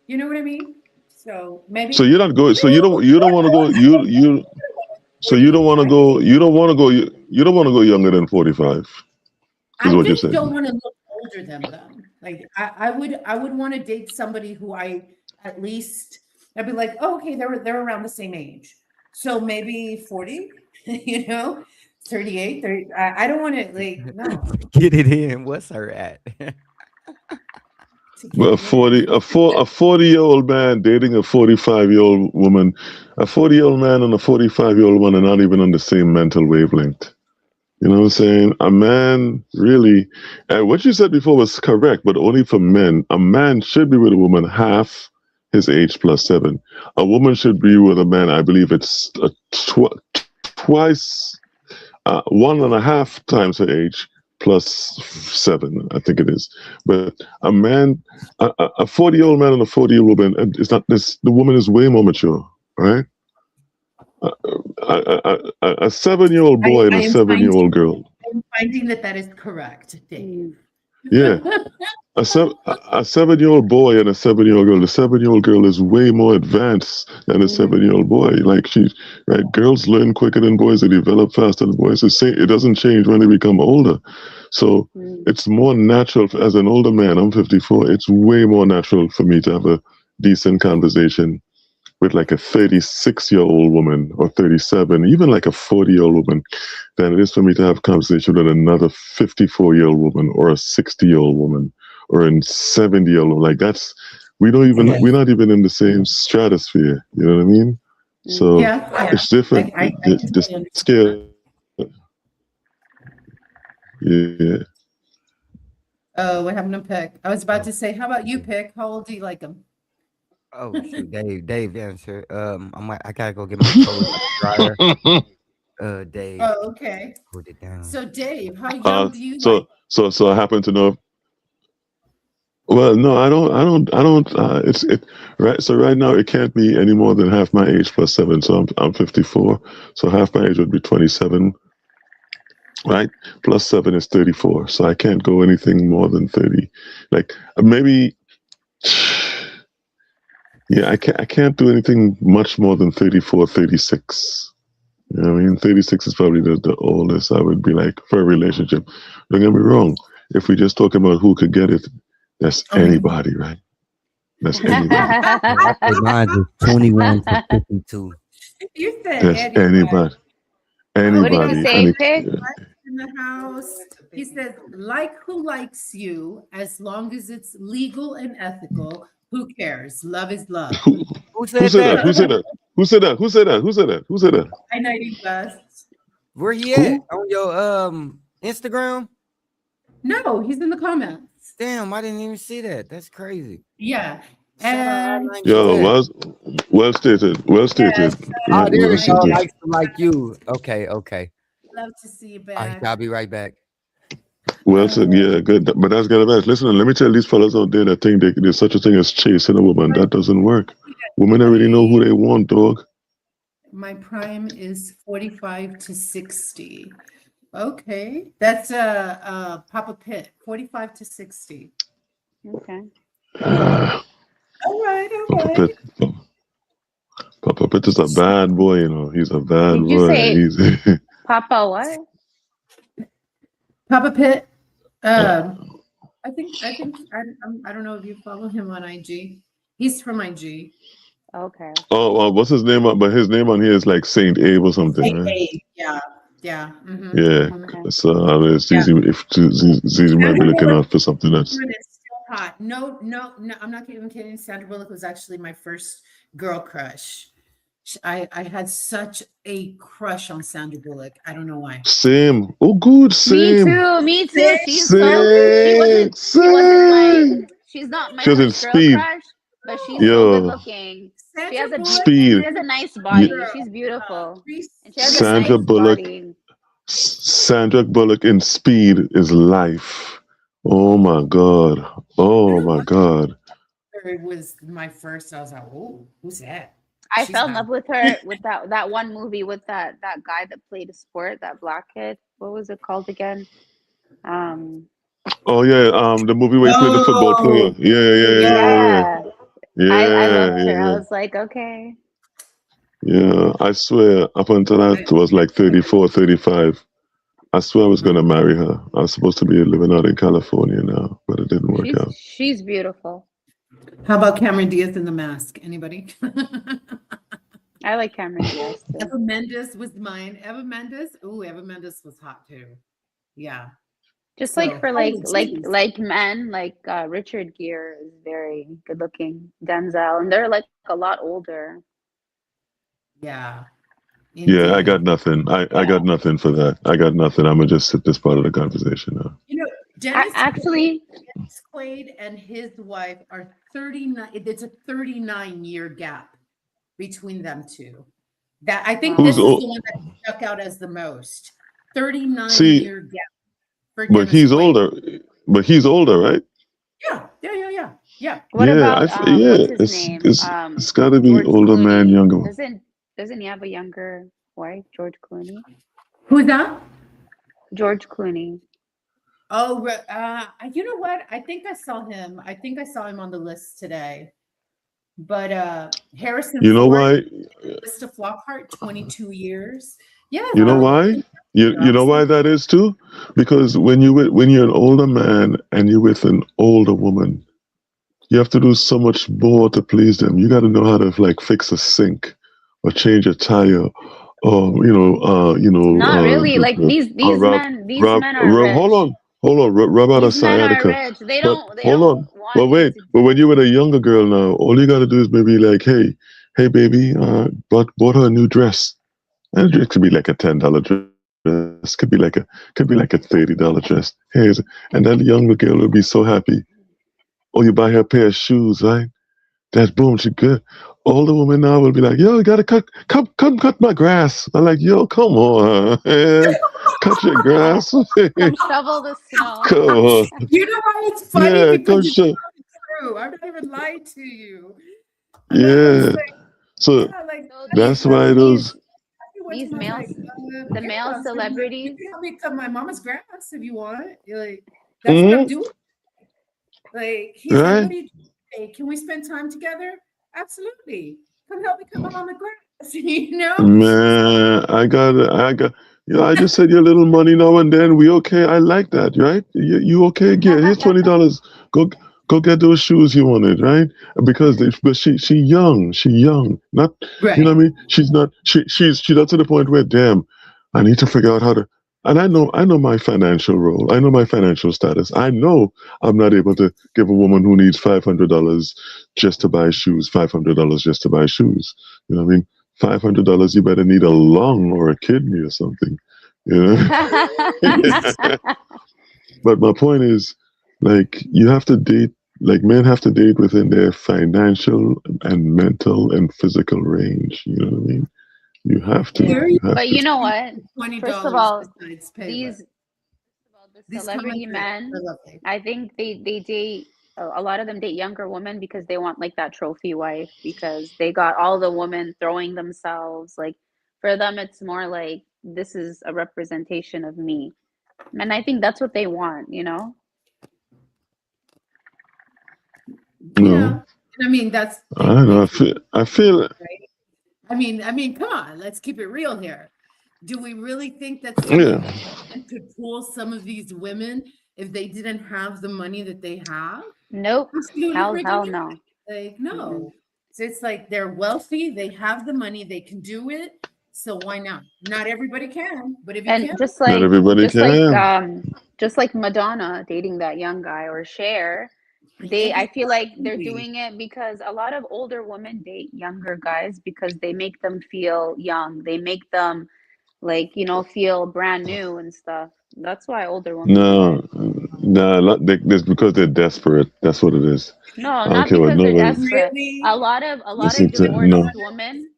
you know what I mean. So maybe. So you're not going. So you don't want to go. So you don't want to go. You don't want to go. You don't want to go younger than 45. I just don't want to look older than them. Like I would want to date somebody who I'd be like, oh, okay, they're around the same age. So maybe 40, you know, 38, 30. I don't want to like no. Get it in. What's her at? Well, a 40-year-old man dating a 45-year-old woman, a 40-year-old man and a 45-year-old woman are not even on the same mental wavelength. You know what I'm saying? A man really, and what you said before was correct, but only for men. A man should be with a woman half his age plus 7. A woman should be with a man, I believe it's twice, 1.5 times her age plus 7, I think it is. But a man, a 40-year-old man and a 40-year-old woman, and it's not this. The woman is way more mature, right? A 7-year-old boy and a 7-year-old girl. I'm finding that is correct, Dave. Yeah. A 7-year-old boy and a 7-year-old girl. The 7-year-old girl is way more advanced than a 7-year-old boy. Like right? Girls learn quicker than boys. They develop faster than boys. It doesn't change when they become older. So it's more natural as an older man. I'm 54. It's way more natural for me to have a decent conversation with like a 36-year-old woman or 37, even like a 40-year-old woman, than it is for me to have a conversation with another 54-year-old woman or a 60-year-old woman or a 70-year-old woman. Like we're not even in the same stratosphere. You know what I mean? So it's different. The scale. Yeah. Oh, what happened to Pick? I was about to say, how about you, Pick? How old do you like him? Oh, shoot, Dave answer. I gotta go get my clothes dryer. Dave. Oh, okay. Put it down. So, Dave, how young do you like? So I happen to know. Well, no, I don't. Right. So right now it can't be any more than half my age plus 7. So I'm 54. So half my age would be 27. Right. Plus 7 is 34. So I can't go anything more than 30. Like maybe. Yeah, I can't do anything much more than 34, 36. You know what I mean? 36 is probably the oldest I would be like for a relationship. Don't get me wrong. If we just talk about who could get it, that's anybody, right? That's anybody. Mine is 21 to 52. You said that's anybody. Anybody. What did you say, Pick? In the house. He said, like who likes you, as long as it's legal and ethical. Who cares? Love is love. Who said that? Who said that? Who said that? Who said that? Who said that? Who said that? I know you best. Where he at? On your Instagram? No, he's in the comments. Damn, I didn't even see that. That's crazy. Yeah. And well stated. Well stated. Oh, there we go. Like you. Okay. Love to see you back. I'll be right back. Well said, yeah, good. But that's got to listen, let me tell these fellas out there that think there's such a thing as chasing a woman. That doesn't work. Women already know who they want, dog. My prime is 45 to 60. Okay. That's Papa Pitt, 45 to 60. Okay. All right. Papa Pitt is a bad boy, you know. He's a bad Did you boy. Say Papa what? Papa Pitt. I don't know if you follow him on IG. He's from IG. Okay. Oh, what's his name? But his name on here is like Saint Abe or something. Saint right? Abe. Yeah. Mm-hmm. Yeah. Okay. So it's easy if Zizi might be looking out for something else. It's still hot. No. I'm not even kidding. Sandra Bullock was actually my first girl crush. I had such a crush on Sandra Bullock. I don't know why. Same. Oh, good. Same. Me too. She's she's not my first girl crush, but she's so good looking. She has a nice body. Yeah. She's beautiful. And she has Sandra Bullock. Body. Sandra Bullock in Speed is life. Oh my God. It was my first. I was like, oh, who's that? I fell in love with her with that one movie with that guy that played a sport, that black kid. What was it called again? Oh yeah, the movie where he played the football player. Yeah. I loved her. I was like, okay. Yeah, I swear, up until I was like 34, 35, I swear I was going to marry her. I was supposed to be living out in California now, but it didn't work out. She's beautiful. How about Cameron Diaz in The Mask? Anybody? I like Cameron Diaz too. Eva Mendes was mine. Eva Mendes was hot too. Yeah. Just like for like men, like Richard Gere is very good looking. Denzel, and they're like a lot older. Yeah. Indeed. Yeah, I got nothing. I got nothing for that. I got nothing. I'm gonna just sit this part of the conversation now. You know, Dennis Quaid and his wife are 39. It's a 39-year gap between them two. That I think this is the one that stuck out as the most. 39-year gap. But he's older. But he's older, right? Yeah. What about what's his it's name? it's got to be George older man, Clooney. younger one. Doesn't he have a younger wife, George Clooney? Who's that? George Clooney. Oh, you know what? I think I saw him. On the list today. But Harrison. You know Ford, why? List of Flockhart, 22 years. Yeah. You know why? You know why that is too? Because when you're an older man and you're with an older woman, you have to do so much more to please them. You got to know how to like fix a sink or change a tire, or Not really. Like these men are rich. Hold on, rub out a These men are sciatica. rich. They don't Want you wait, to but when you're with a younger girl now, all you got to do is maybe like, hey, baby, bought her a new dress. And it could be like a $10 dress, could be like a $30 dress. And that younger girl will be so happy. Or you buy her a pair of shoes, right? That's boom, she good. All the women now will be like, yo, you gotta come cut my grass. I'm like, yo, come on, man. Cut your grass. come shovel the snow. Come on. You know why it's funny? Yeah, because it's true. I'm not even lying to you. Yeah. So that's why those these males, the male celebrities. You can help me cut my mama's grass if you want. You're like, that's what I'm doing. Like, he's like, what do you do? Hey, can we spend time together? Absolutely. Come help me cut my mama's grass. You know? Man, I got. I just said your little money now and then. We okay? I like that, right? You okay? Yeah, here's $20. Go get those shoes you wanted, right? But she young. Not right. You know what I mean? She's not to the point where damn, I need to figure out how to. And I know my financial role. I know my financial status. I know I'm not able to give a woman who needs $500 just to buy shoes, $500 just to buy shoes. You know what I mean? $500, you better need a lung or a kidney or something. You know? But my point is, like, you have to date, like, men have to date within their financial and mental and physical range. You know what I mean? You have to. But you know what? First of all, the celebrity men, I think they date, a lot of them date younger women because they want like that trophy wife, because they got all the women throwing themselves. Like, for them, it's more like, this is a representation of me. And I think that's what they want, you know? Yeah. I mean, that's. I don't know. I feel it. Right? I mean, come on, let's keep it real here. Do we really think that men could pull some of these women if they didn't have the money that they have? Nope. Hell no. Like, no. So it's like they're wealthy, they have the money, they can do it. So why not? Not everybody can, but if you can, not everybody can. Just like Madonna dating that young guy, or Cher. I feel like they're doing it because a lot of older women date younger guys because they make them feel young. They make them, like, you know, feel brand new and stuff. That's why older women. No, it's because they're desperate. That's what it is. No, not because they're desperate. Really? A lot of divorced women.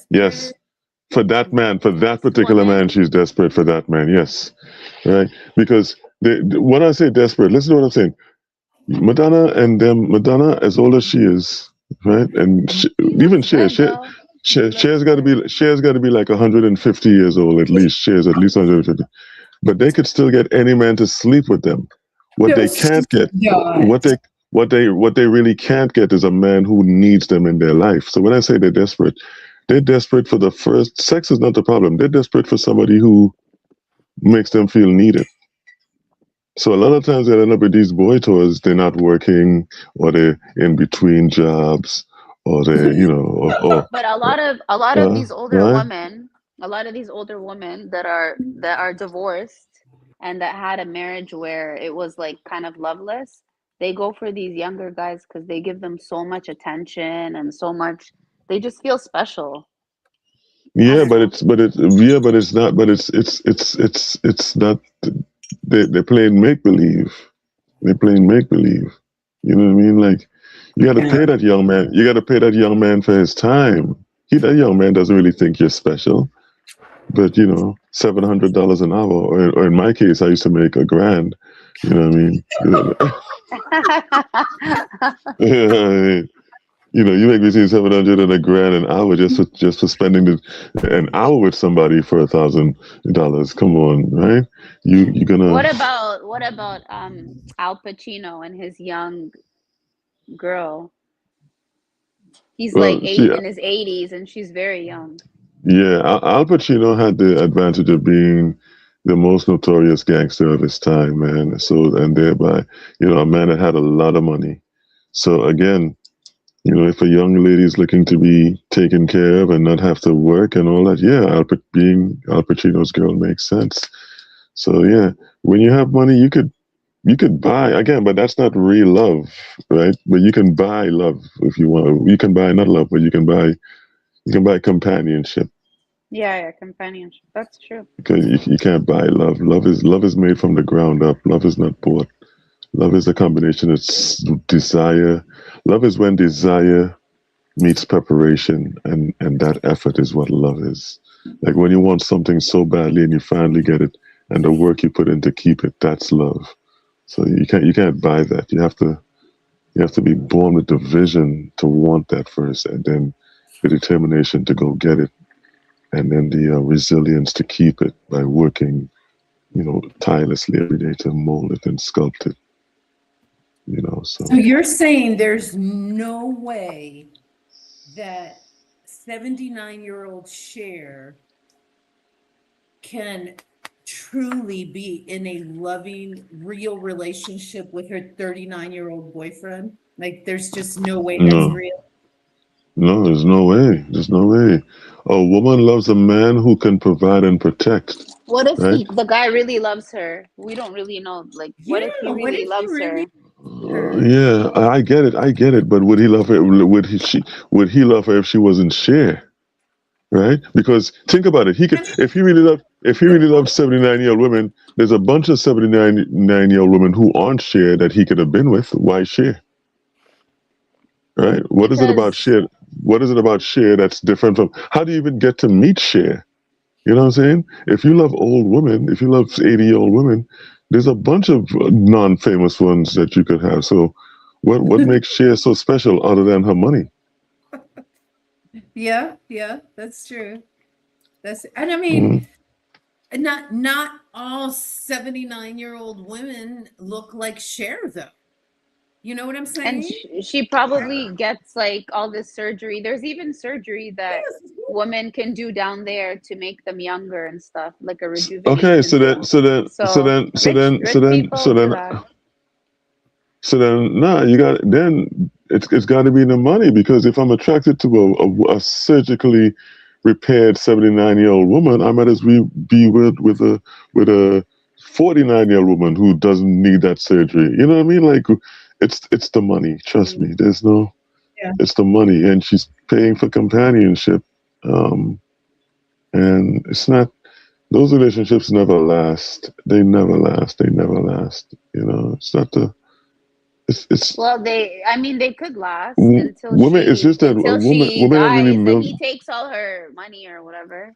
Yes, for that man, for that particular man, she's desperate for that man. Yes, right. Because when I say desperate, listen to what I'm saying. Madonna, as old as she is, right, and even Cher's got to be like 150 years old at least. Cher's at least 150, but they could still get any man to sleep with them. What they can't get, what they really can't get is a man who needs them in their life. So when I say they're desperate for the first. Sex is not the problem. They're desperate for somebody who makes them feel needed. So a lot of times they end up with these boy toys. They're not working, or they're in between jobs, or they, you know, But a lot of these older women, that are divorced and that had a marriage where it was like kind of loveless, they go for these younger guys because they give them so much attention and so much. They just feel special. Yeah, but it's not. They're playing make believe. They're playing make believe. You know what I mean? Like, you got to pay that young man. You got to pay that young man for his time. That young man doesn't really think you're special. but $700 an hour, or in my case, I used to make $1,000. You know what I mean? You make between 700 and $1,000 an hour just for spending an hour with somebody for $1,000. Come on, right? You're gonna. What about Al Pacino and his young girl? He's Well, like in his 80s, and she's very young. Yeah, Al Pacino had the advantage of being the most notorious gangster of his time, man. So, and thereby, a man that had a lot of money. So again, if a young lady is looking to be taken care of and not have to work and all that, yeah, being Al Pacino's girl makes sense. So yeah, when you have money, you could buy again, but that's not real love, right? But you can buy love if you want. You can buy not love, but you can buy companionship. Yeah, companionship. That's true. Because you can't buy love. Love is made from the ground up. Love is not bought. Love is a combination of desire. Love is when desire meets preparation, and that effort is what love is. Like when you want something so badly and you finally get it, and the work you put in to keep it, that's love. So you can't buy that. You have to be born with the vision to want that first, and then the determination to go get it, and then the resilience to keep it by working, tirelessly every day to mold it and sculpt it. So you're saying there's no way that 79-year-old Cher can truly be in a loving, real relationship with her 39-year-old boyfriend? Like, there's just no way that's real. No, there's no way. There's no way. A woman loves a man who can provide and protect. What if the guy really loves her? We don't really know. Like, what if he really loves her? Yeah, I get it. But would he love her? Would he love her if she wasn't Cher? Right? Because think about it. He could, if he really loved 79-year-old women. There's a bunch of 79-year-old women who aren't Cher that he could have been with. Why Cher? Right? What is it about Cher? What is it about Cher that's different from? How do you even get to meet Cher? You know what I'm saying? If you love old women, if you love 80-year-old women, there's a bunch of non-famous ones that you could have. So, what makes Cher so special other than her money? Yeah, that's true. And I mean, not all 79-year-old women look like Cher, though. You know what I'm saying? And she probably gets like all this surgery. There's even surgery that women can do down there to make them younger and stuff, like a rejuvenation. Okay, so then it's got to be the money, because if I'm attracted to a surgically repaired 79-year-old woman, I might as well be with a 49-year-old woman who doesn't need that surgery. You know what I mean? Like, it's the money. Trust me. It's the money, and she's paying for companionship. And it's not. Those relationships never last. They never last. It's not the. It's well, they could last until women. It's just that women dies, don't really. And he takes all her money or whatever.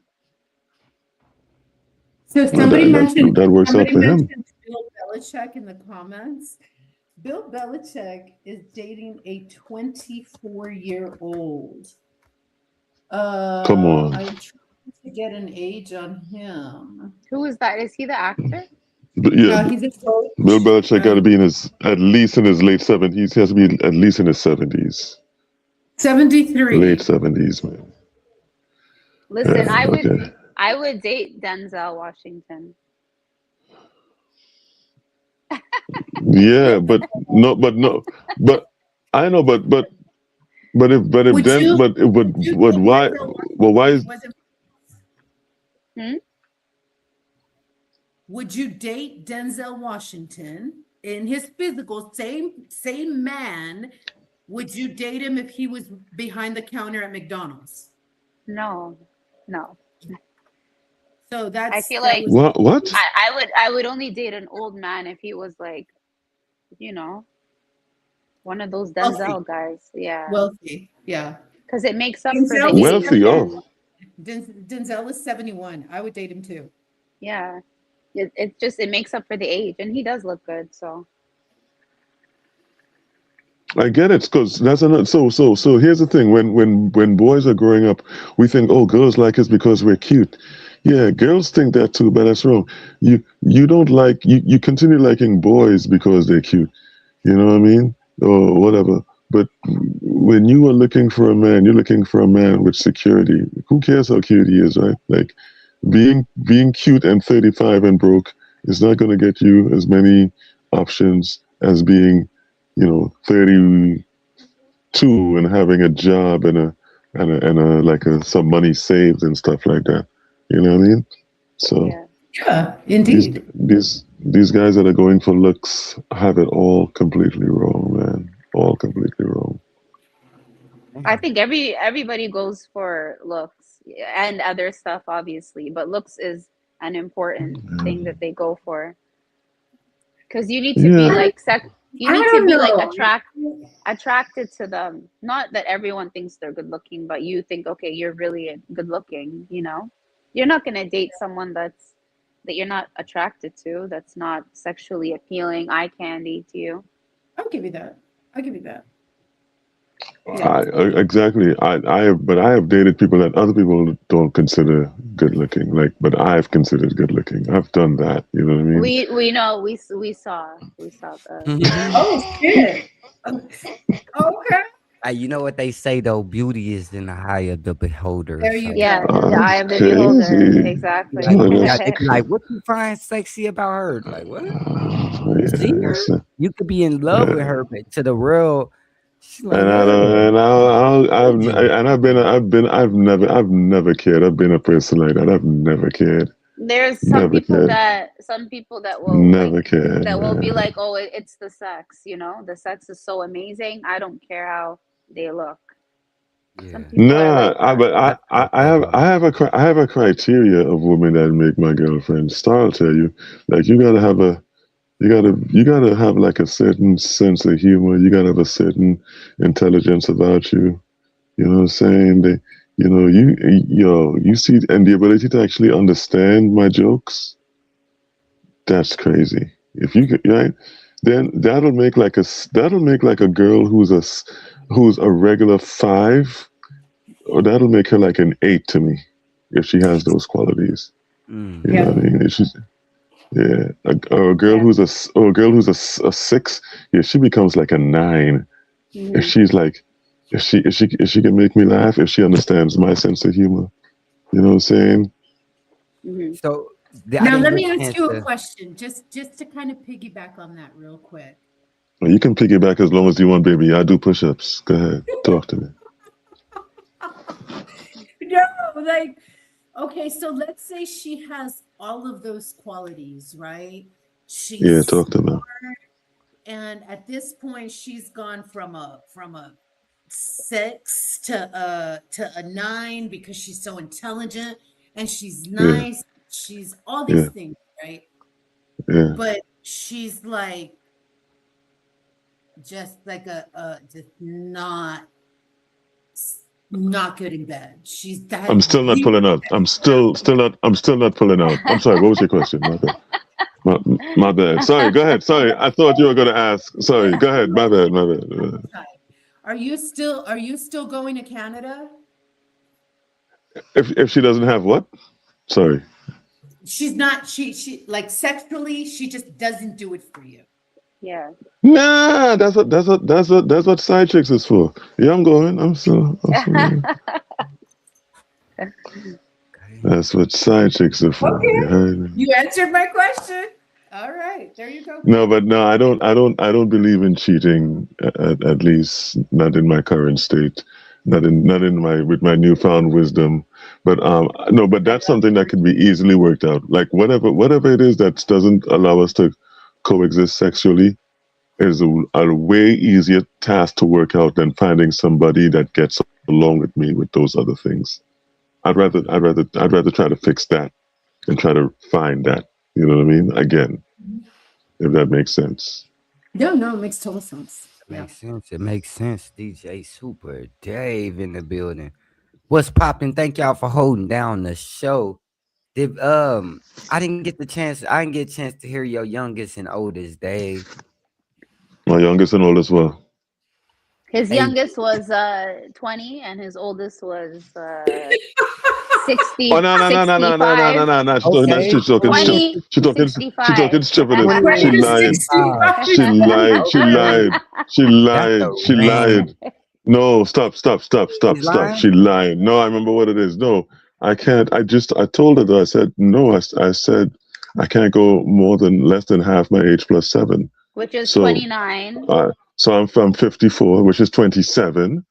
So somebody mentioned that works out for him. Bill Belichick in the comments. Bill Belichick is dating a 24-year-old. Come on. I'm trying to get an age on him. Who is that? Is he the actor? Yeah, no, he's a coach. Bill Belichick got to be at least in his late 70s. He has to be at least in his 70s. 73. Late 70s, man. Listen, I would date Denzel Washington. Yeah, but I know, but why? Well, why is? Would you date Denzel Washington in his physical same man? Would you date him if he was behind the counter at McDonald's? No. So that's. I feel like what? I would only date an old man if he was like, one of those Denzel guys. Yeah. Wealthy. Yeah. Because it makes up Denzel for the wealthy. Oh. Denzel is 71. I would date him too. Yeah. It makes up for the age, and he does look good. So I get it, because that's another. So here's the thing: when boys are growing up, we think, oh, girls like us because we're cute. Yeah, girls think that too, but that's wrong. You don't like you continue liking boys because they're cute. You know what I mean, or whatever. But when you are looking for a man, you're looking for a man with security. Who cares how cute he is, right? Like being cute and 35 and broke is not going to get you as many options as being, 32 and having a job and like some money saved and stuff like that. You know what I mean? So yeah, indeed. These guys that are going for looks have it all completely wrong, man. All completely wrong. I think everybody goes for looks and other stuff, obviously, but looks is an important thing that they go for, because you need to be like you need to be like attracted to them. Not that everyone thinks they're good looking, but you think, okay, you're really good looking. You're not gonna date someone that you're not attracted to, that's not sexually appealing, eye candy to you. I'll give you that. Exactly. I have dated people that other people don't consider good looking. But I've considered good looking. I've done that. You know what I mean? We know. We saw that. Oh shit. Okay. You know what they say though? Beauty is in the eye of the beholder. There you go. The eye of the beholder. Exactly. Like, what you find sexy about her? Like, what? You see her? You could be in love with her, but to the real. Like, I've never cared. I've been a person like that. I've never cared. There's some people that will never care. That will be like, oh, it's the sex. The sex is so amazing. I don't care how they look. Yeah. But I have a criteria of women that make my girlfriend. Star will tell you, like, you gotta have like a certain sense of humor. You gotta have a certain intelligence about you. You know what I'm saying? You see, and the ability to actually understand my jokes. That's crazy. If you could, right, then that'll make like a girl who's a regular 5, or that'll make her like an 8 to me if she has those qualities. You know what I mean? A girl who's a 6, she becomes like a 9. If she's like, if she can make me laugh, if she understands my sense of humor, you know what I'm saying? So now let me ask you a question, just to kind of piggyback on that real quick. Well, you can piggyback as long as you want, baby. I do push-ups. Go ahead, talk to me. No, like, okay, so let's say she has all of those qualities, right? She's talk to me. And at this point, she's gone from a 6 to a 9 because she's so intelligent and she's nice. She's all these things, right? Yeah. But she's like just like just not good in bed. She's that. I'm still not pulling out. I'm still not pulling out. I'm sorry. What was your question? My bad. Sorry. Go ahead. Sorry. I thought you were going to ask. Sorry. Go ahead. My bad. Are you still going to Canada? If she doesn't have what? Sorry. She's not. She like sexually. She just doesn't do it for you. Yeah. Nah, that's what side chicks is for. Yeah, I'm going. I'm still That's what side chicks are for. Okay. You answered my question. All right, there you go. No, I don't believe in cheating. At least not in my current state. Not with my newfound wisdom. But no, but that's something that can be easily worked out. Like whatever it is that doesn't allow us to coexist sexually is a way easier task to work out than finding somebody that gets along with me with those other things. I'd rather try to fix that and try to find that. You know what I mean? Again, if that makes sense. No, it makes total sense. It makes sense. DJ Super Dave in the building. What's popping? Thank y'all for holding down the show. I didn't get a chance to hear your youngest and oldest, Dave. My youngest and oldest were. His Hey. youngest was 20 and his oldest was 60. Oh no. Okay. She's talking 20, She talking 65. stupidness. That's She lied. She lied. No, stop. lying? She lied. No, I remember what it is. No, I can't. I told her that. I said no. I said I can't go less than half my age plus 7. Which is So, 29. So I'm from 54, which is 27,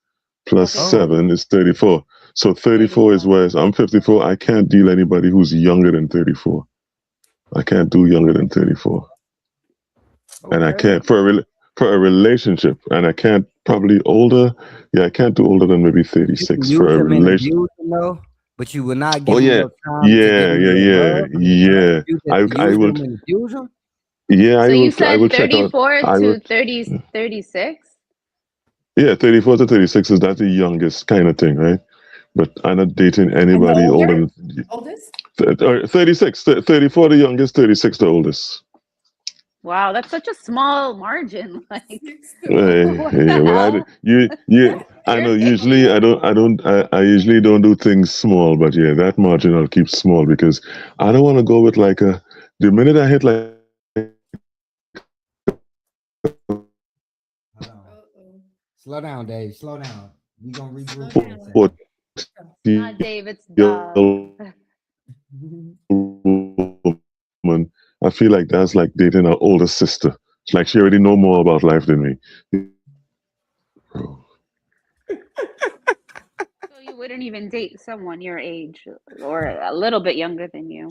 plus Okay. 7 is 34. So 34 is where I'm 54. I can't deal anybody who's younger than 34. I can't do younger than 34. And I can't for a relationship, and I can't probably older. Yeah, I can't do older than maybe 36 for a relationship. But you will not give Oh them yeah, no time yeah. I will. Yeah, So you I said will check out. 34 to 30, 36? Yeah, 34 to 36 is that the youngest kind of thing, right? But I'm not dating anybody older than Oldest? 36. 34 the youngest, 36 the oldest. Wow, that's such a small margin. Like, I know. Usually, I usually don't do things small, but yeah, that margin I'll keep small because I don't want to go with the minute I hit like. Slow down, Dave. Slow down. We gonna regroup. not Dave, it's Dove. Woman, I feel like that's like dating an older sister. It's like she already know more about life than me. So you wouldn't even date someone your age or a little bit younger than you.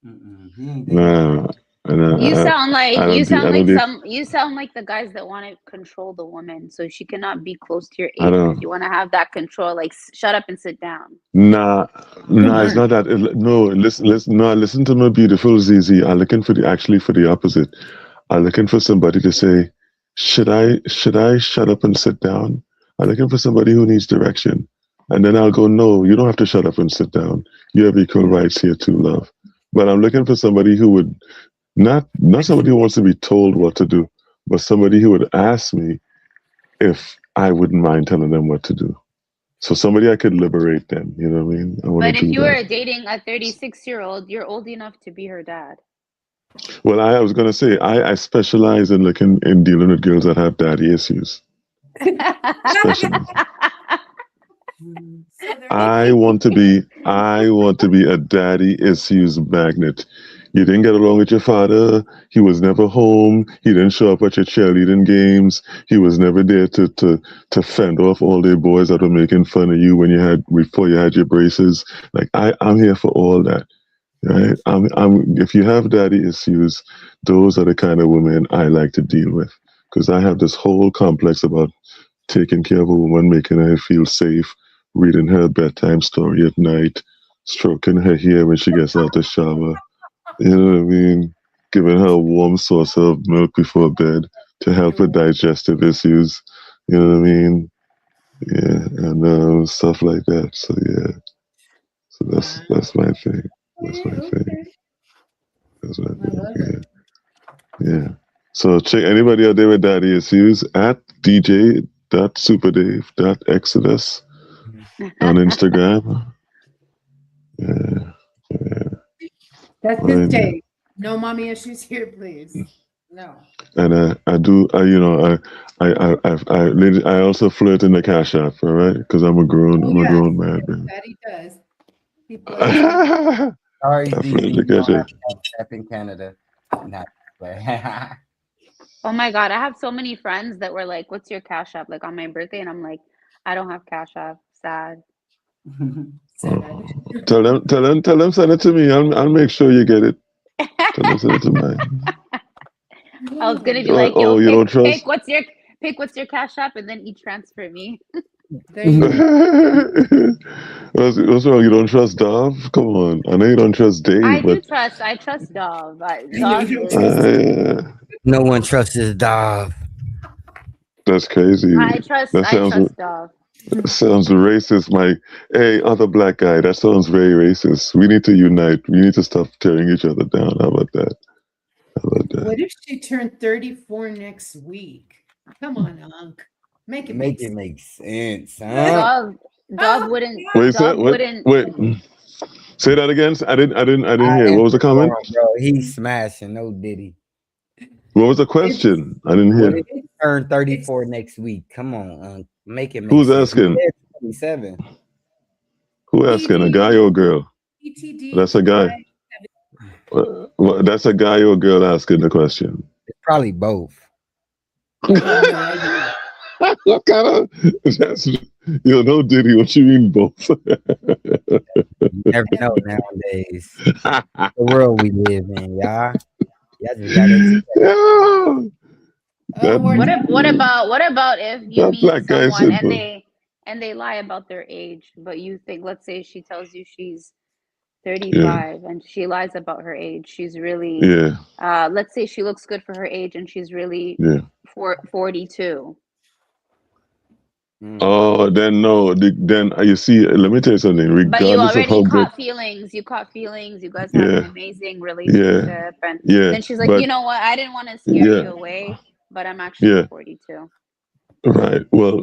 Nah. You sound like the guys that want to control the woman, so she cannot be close to your age. You want to have that control, like shut up and sit down. Nah, it's not that. No, listen to my beautiful ZZ. I'm looking for the opposite. I'm looking for somebody to say, should I shut up and sit down? I'm looking for somebody who needs direction, and then I'll go, no, you don't have to shut up and sit down. You have equal rights here too, love. But I'm looking for somebody who would. Not somebody who wants to be told what to do, but somebody who would ask me if I wouldn't mind telling them what to do. So somebody I could liberate them, you know what I mean? But if you were dating a 36-year-old, you're old enough to be her dad. Well, I was going to say, I specialize in dealing with girls that have daddy issues. I want to be a daddy issues magnet. You didn't get along with your father. He was never home. He didn't show up at your cheerleading games. He was never there to fend off all the boys that were making fun of you before you had your braces. Like I'm here for all that. Right? If you have daddy issues, those are the kind of women I like to deal with, because I have this whole complex about taking care of a woman, making her feel safe, reading her a bedtime story at night, stroking her hair when she gets out the shower. You know what I mean? Giving her a warm saucer of milk before bed to help with digestive issues. You know what I mean? Yeah, and stuff like that. So yeah, so that's my thing. That's my thing. That's my thing. Yeah. So check anybody out there with daddy issues at dj.superdave.exodus on Instagram. Yeah. That's his take. No mommy issues here, please. No. And I also flirt in the Cash App, all right? Because I'm a grown man. That he does. Sorry, DJ. In Canada. Oh my God, I have so many friends that were like, "What's your Cash App?" Like on my birthday, and I'm like, "I don't have Cash App." Sad. Tell them send it to me. I'll make sure you get it. Tell them send it to mine. I was gonna be like, "Yo, you don't trust? Pick what's your Cash App, and then transfer me." What's wrong? You don't trust Dov? Come on, I know you don't trust Dave. I trust Dov. No one trusts his Dov. That's crazy. I trust Dov. Sounds racist, Mike. Hey, other black guy, that sounds very racist. We need to unite. We need to stop tearing each other down. How about that? How about that? What if she turned 34 next week? Come on, Unc. Make it make sense. make sense, huh? Dog wouldn't. Wait, Dog what? wouldn't. Wait. Say that again. I didn't hear. What was the comment? Bro, he's smashing. No Diddy. What was the question? I didn't What hear. if he turn 34 next week? Come on, make it make Who's sense. asking? 27. Who asking? A guy or a girl? PTD. That's a guy. Well, that's a guy or a girl asking the question. It's probably both. What kind of? That's no Diddy. What you mean both? You never know nowadays. The world we live in, y'all. Y'all just gotta What about if you That meet black guy someone said, and they lie about their age, but you think, let's say she tells you she's 35 and she lies about her age. She's really let's say she looks good for her age and she's really 42. Oh, then no. Then you see. Let me tell you something. But you Regardless of how already good, caught feelings. You caught feelings. You guys have an amazing relationship. And yeah. then she's like, but- you know what? I didn't want to scare you away, but I'm actually 42. Right. Well,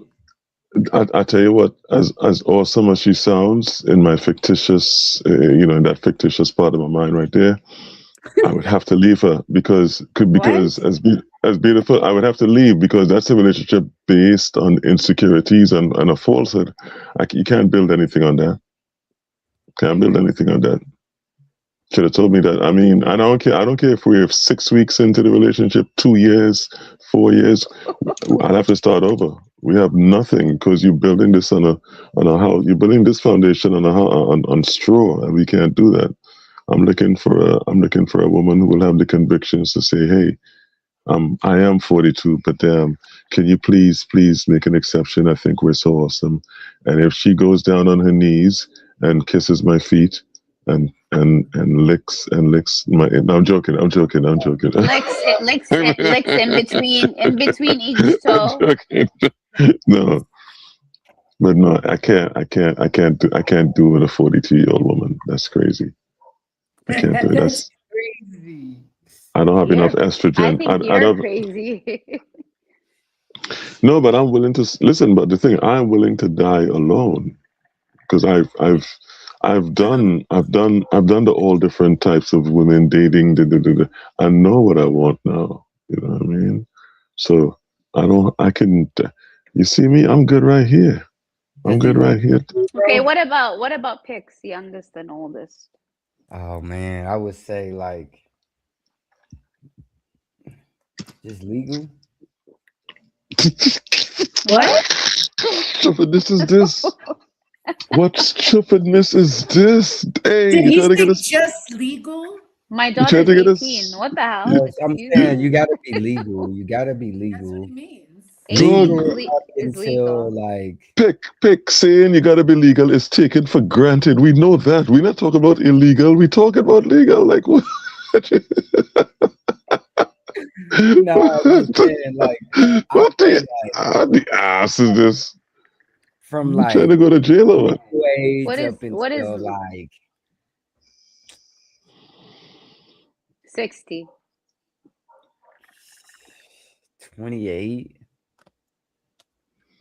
I tell you what. As awesome as she sounds in my fictitious, in that fictitious part of my mind right there, I would have to leave her because as beautiful, I would have to leave because that's a relationship based on insecurities and a falsehood. You can't build anything on that. Can't build anything on that. Should have told me that. I mean, I don't care. I don't care if we're 6 weeks into the relationship, 2 years, 4 years. I'll have to start over. We have nothing because you're building this on a house. You're building this foundation on straw, and we can't do that. I'm looking for a woman who will have the convictions to say, hey, I am 42, but damn, can you please make an exception? I think we're so awesome. And if she goes down on her knees and kisses my feet and licks my, no, I'm joking. Licks in between each toe. No. But no, I can't do with a 42-year-old woman. That's crazy. I can't do it. That's crazy. I don't have enough estrogen. I think you're crazy. No, but I'm willing to listen. But the thing, I'm willing to die alone because I've done the all different types of women dating. I know what I want now. You know what I mean? So I can. You see me? I'm good right here. I'm good right here. Okay, what about picks, youngest and oldest? Oh man, I would say like just legal. What? Stupidness is this? What stupidness is this? Hey, Did you he trying to get us? just legal? My trying daughter's to get 18. What the hell? Yes, I'm saying you gotta be legal. You gotta be That's what legal. it means. 18 is Until legal. like Pick saying you gotta be legal is taken for granted. We know that. We're not talking about illegal. We talking about legal. Like what? no, I'm saying like What the ass is this? from You like trying to go to jail or what? age What is- up until what is- like 60. 28.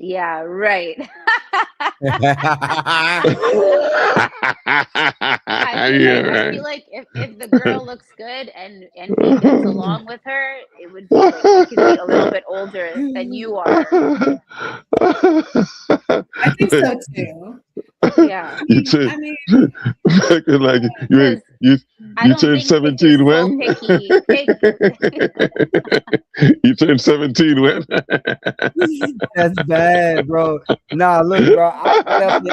Yeah, right. I feel like if the girl looks good and he gets along with her, it would be like she could be a little bit older than you are. I think so too. Yeah. You turn, I mean, like you I don't turned think 17 when? You turned 17 when? That's bad, bro. Nah, look, bro. I'm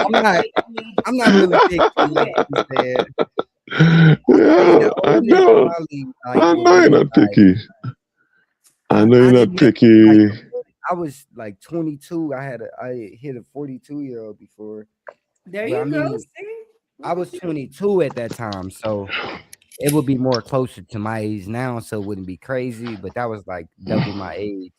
not really picky, like you said. Yeah, I know. I know you're not picky. I know you're not picky. I was like 22. I hit a 42-year-old before. there Well, you I go. mean, See? I was 22 at that time, so it would be more closer to my age now, so it wouldn't be crazy. But that was like double my age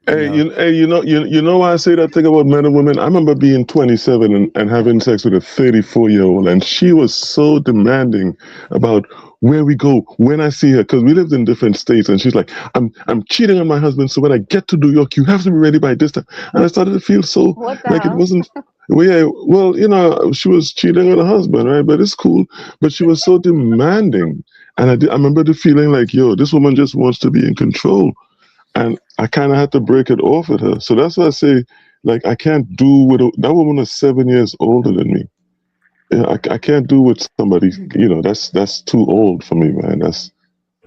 You know why I say that thing about men and women? I remember being 27 and having sex with a 34-year-old, and she was so demanding about where we go, when I see her, because we lived in different states, and she's like, I'm cheating on my husband, so when I get to New York, you have to be ready by this time. And I started to feel so What the like it hell? wasn't. Well, she was cheating on her husband, right? But it's cool. But she was so demanding, and I remember the feeling like, yo, this woman just wants to be in control. And I kind of had to break it off with her. So that's why I say, like, I can't do with that woman is 7 years older than me. Yeah, I can't do with somebody. That's too old for me, man.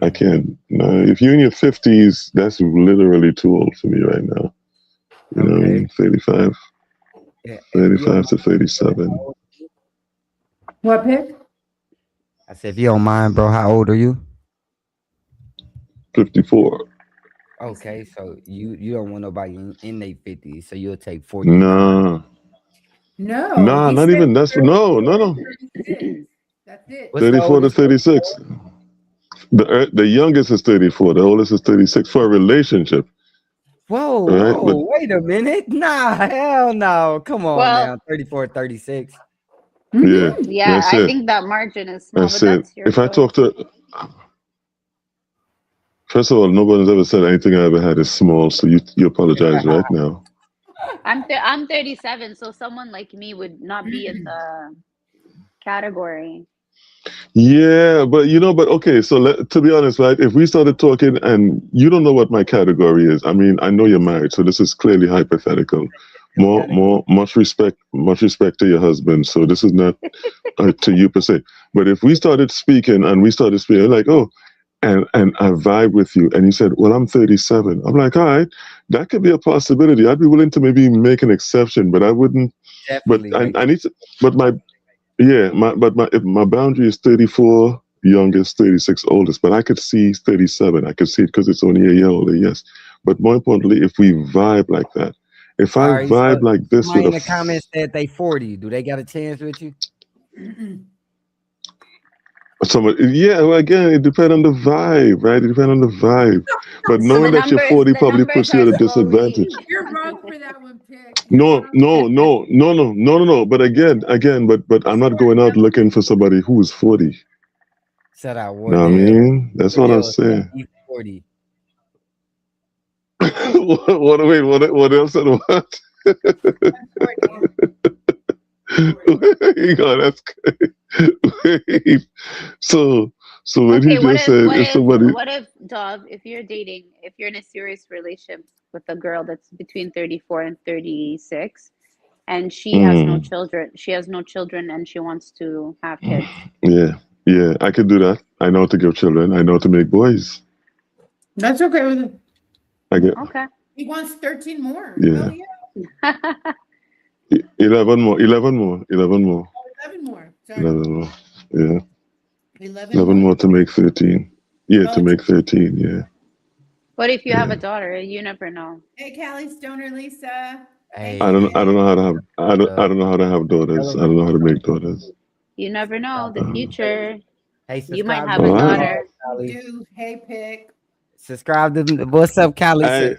I can't. No, if you're in your 50s, that's literally too old for me right now. You know what I mean? 35 to 37. What, Pick? I said, if you don't mind, bro, how old are you? 54. Okay, so you don't want nobody in their 50s, so you'll take 40. Nah, No, not even. That's no. 36. That's it. What's the 34 to oldest? 36. The youngest is 34. The oldest is 36 for a relationship. Whoa, Right, but wait a minute. Nah, hell no. Come on Well, now. 34, 36. yeah, yeah, that's I it. think that margin is small, That's but it. that's your If I choice. talk to, first of all, nobody's ever said anything I ever had is small, so you apologize right now. I'm 37, so someone like me would not be in the category. Yeah, but okay. So to be honest, right? If we started talking, and you don't know what my category is, I mean, I know you're married, so this is clearly hypothetical. Much respect to your husband. So this is not to you per se. But if we started speaking, like, oh, and I vibe with you, and you said, well, I'm 37. I'm like, all right, that could be a possibility. I'd be willing to maybe make an exception, but I wouldn't. Definitely. But I need to. But if my boundary is 34, youngest, 36, oldest. But I could see 37. I could see it because it's only a year older. Yes. But more importantly, if we vibe like that, if I Sorry, vibe like this somebody with in the comments said they 40. Do they got a chance with you? somebody, yeah. Well, again, it depends on the vibe, right? It depends on the vibe. But So knowing that you're 40 the probably numbers puts you are at a disadvantage. slowly. You're wrong for that one, Pick. No. But again, but I'm not going out looking for somebody who is 40. Said I Know would. what I mean? That's what I'm saying. 40. What else? What? That's great. So when Okay, he just said, if somebody, what if, Dov, if you're in a serious relationship with a girl that's between 34 and 36, and she has no children, and she wants to have kids. yeah, I can do that. I know how to give children. I know how to make boys. That's okay with it. Okay. He wants 13 more. Yeah. Hell yeah. 11 more. 11 more. 11 more. Sorry. 11 more. Yeah. 11 more to make 13. Yeah, Oh, to make 13. Yeah. What if you have a daughter? You never know. Hey, Callie Stoner, Lisa. Hey, I don't know how to have. I don't know how to have daughters. I don't know how to make daughters. You never know. The future. Hey, You might subscribe have a to daughter. Do hey, Pick. Subscribe to what's up, Callie? Hey,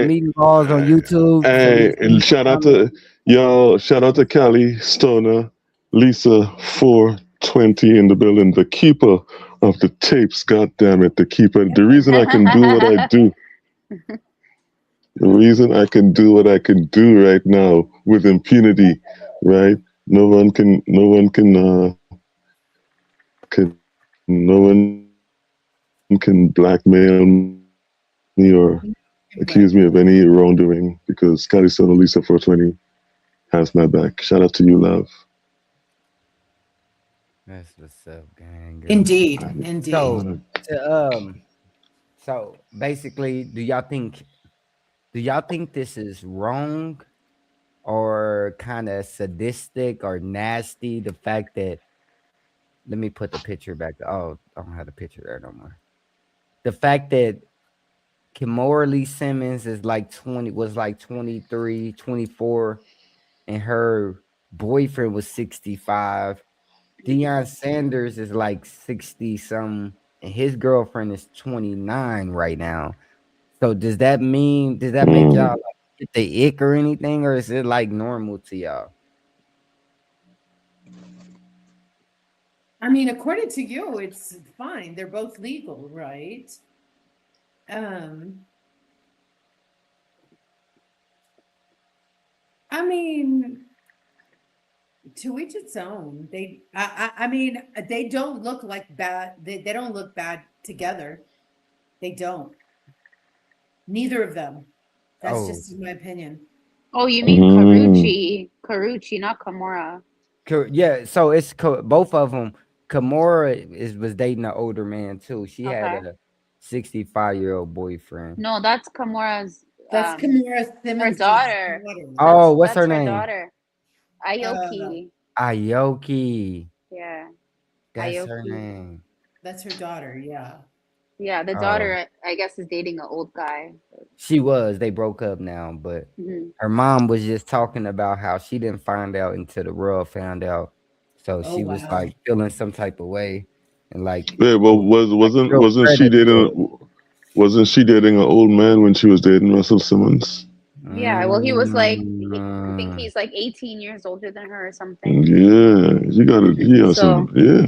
Meat Ballz on YouTube. Hey, and shout out to Callie Stoner, Lisa 420 in the building, the keeper of the tapes. God damn it, the keeper. The reason I can do what I do. The reason I can do what I can do right now with impunity, right? No one can blackmail me or accuse me of any wrongdoing because Scotty Sono Lisa 420 has my back. Shout out to you, love. That's what's up, gang. Indeed. So basically, do y'all think this is wrong or kind of sadistic or nasty? The fact that, let me put the picture back. Oh, I don't have the picture there no more. The fact that Russell Simmons was like 23, 24, and her boyfriend was 65. Deion Sanders is like 60 something, and his girlfriend is 29 right now. So does that make y'all like get the ick or anything, or is it like normal to y'all? I mean, according to you, it's fine. They're both legal, right? I mean, to each its own. I mean, they don't look like bad. They don't look bad together. They don't. Neither of them. That's just my opinion. Oh, you mean Karrueche, not Kimura. Yeah, so it's both of them. Kimura was dating an older man too. She had a 65-year-old boyfriend. No, that's Kimura's. That's Kimura Simmons' her daughter. Oh, what's her name? Daughter. Aoki. Aoki. Yeah. That's Aoki. her name. That's her daughter, yeah. Yeah, the daughter, I guess, is dating an old guy. She was. They broke up now, but her mom was just talking about how she didn't find out until the world found out. So she was like feeling some type of way, and like yeah. Well, wasn't she dating? Wasn't she dating an old man when she was dating Russell Simmons? Yeah, well, he was like, I think he's like 18 years older than her or something. Yeah, you gotta, yeah.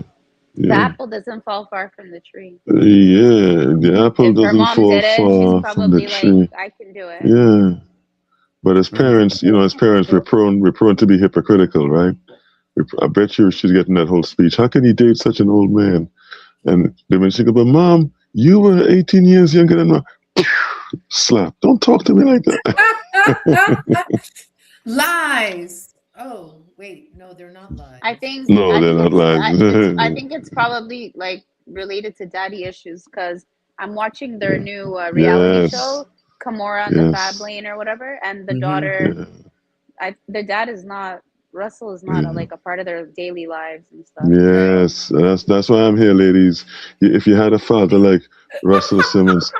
The apple doesn't fall far from the tree. Yeah, the apple doesn't fall far from the tree. I can do it. Yeah, but as parents, we're prone to be hypocritical, right? I bet you she's getting that whole speech. How can he date such an old man? And then when she go, but Mom, you were 18 years younger than me. Slap! Don't talk to me like that. Lies. Oh. Wait, no, they're not lies. I think they're not lies. I think it's probably like related to daddy issues because I'm watching their new reality show, Kimura and the Fab Lane or whatever, and the daughter, the dad is not. Russell is not like a part of their daily lives and stuff. Yes, that's why I'm here, ladies. If you had a father like Russell Simmons,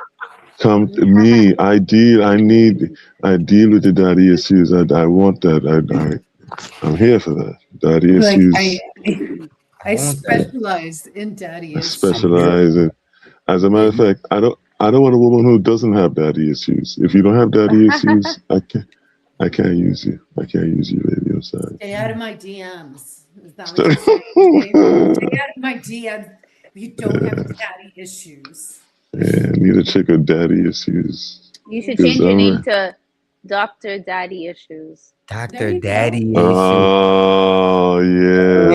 come to me. I deal with the daddy issues. I want that. I'm here for that. Daddy issues. I specialize in daddy issues. Specialize in. As a matter of fact, I don't want a woman who doesn't have daddy issues. If you don't have daddy issues, I can't use you. I can't use you, baby. I'm sorry. Stay out of my DMs. Is that what you're saying? Stay out of my DMs. You don't have daddy issues. Yeah, need a chick with daddy issues. You should change your name to Dr. Daddy Issues. Dr. Daddy Issues. Oh, yeah.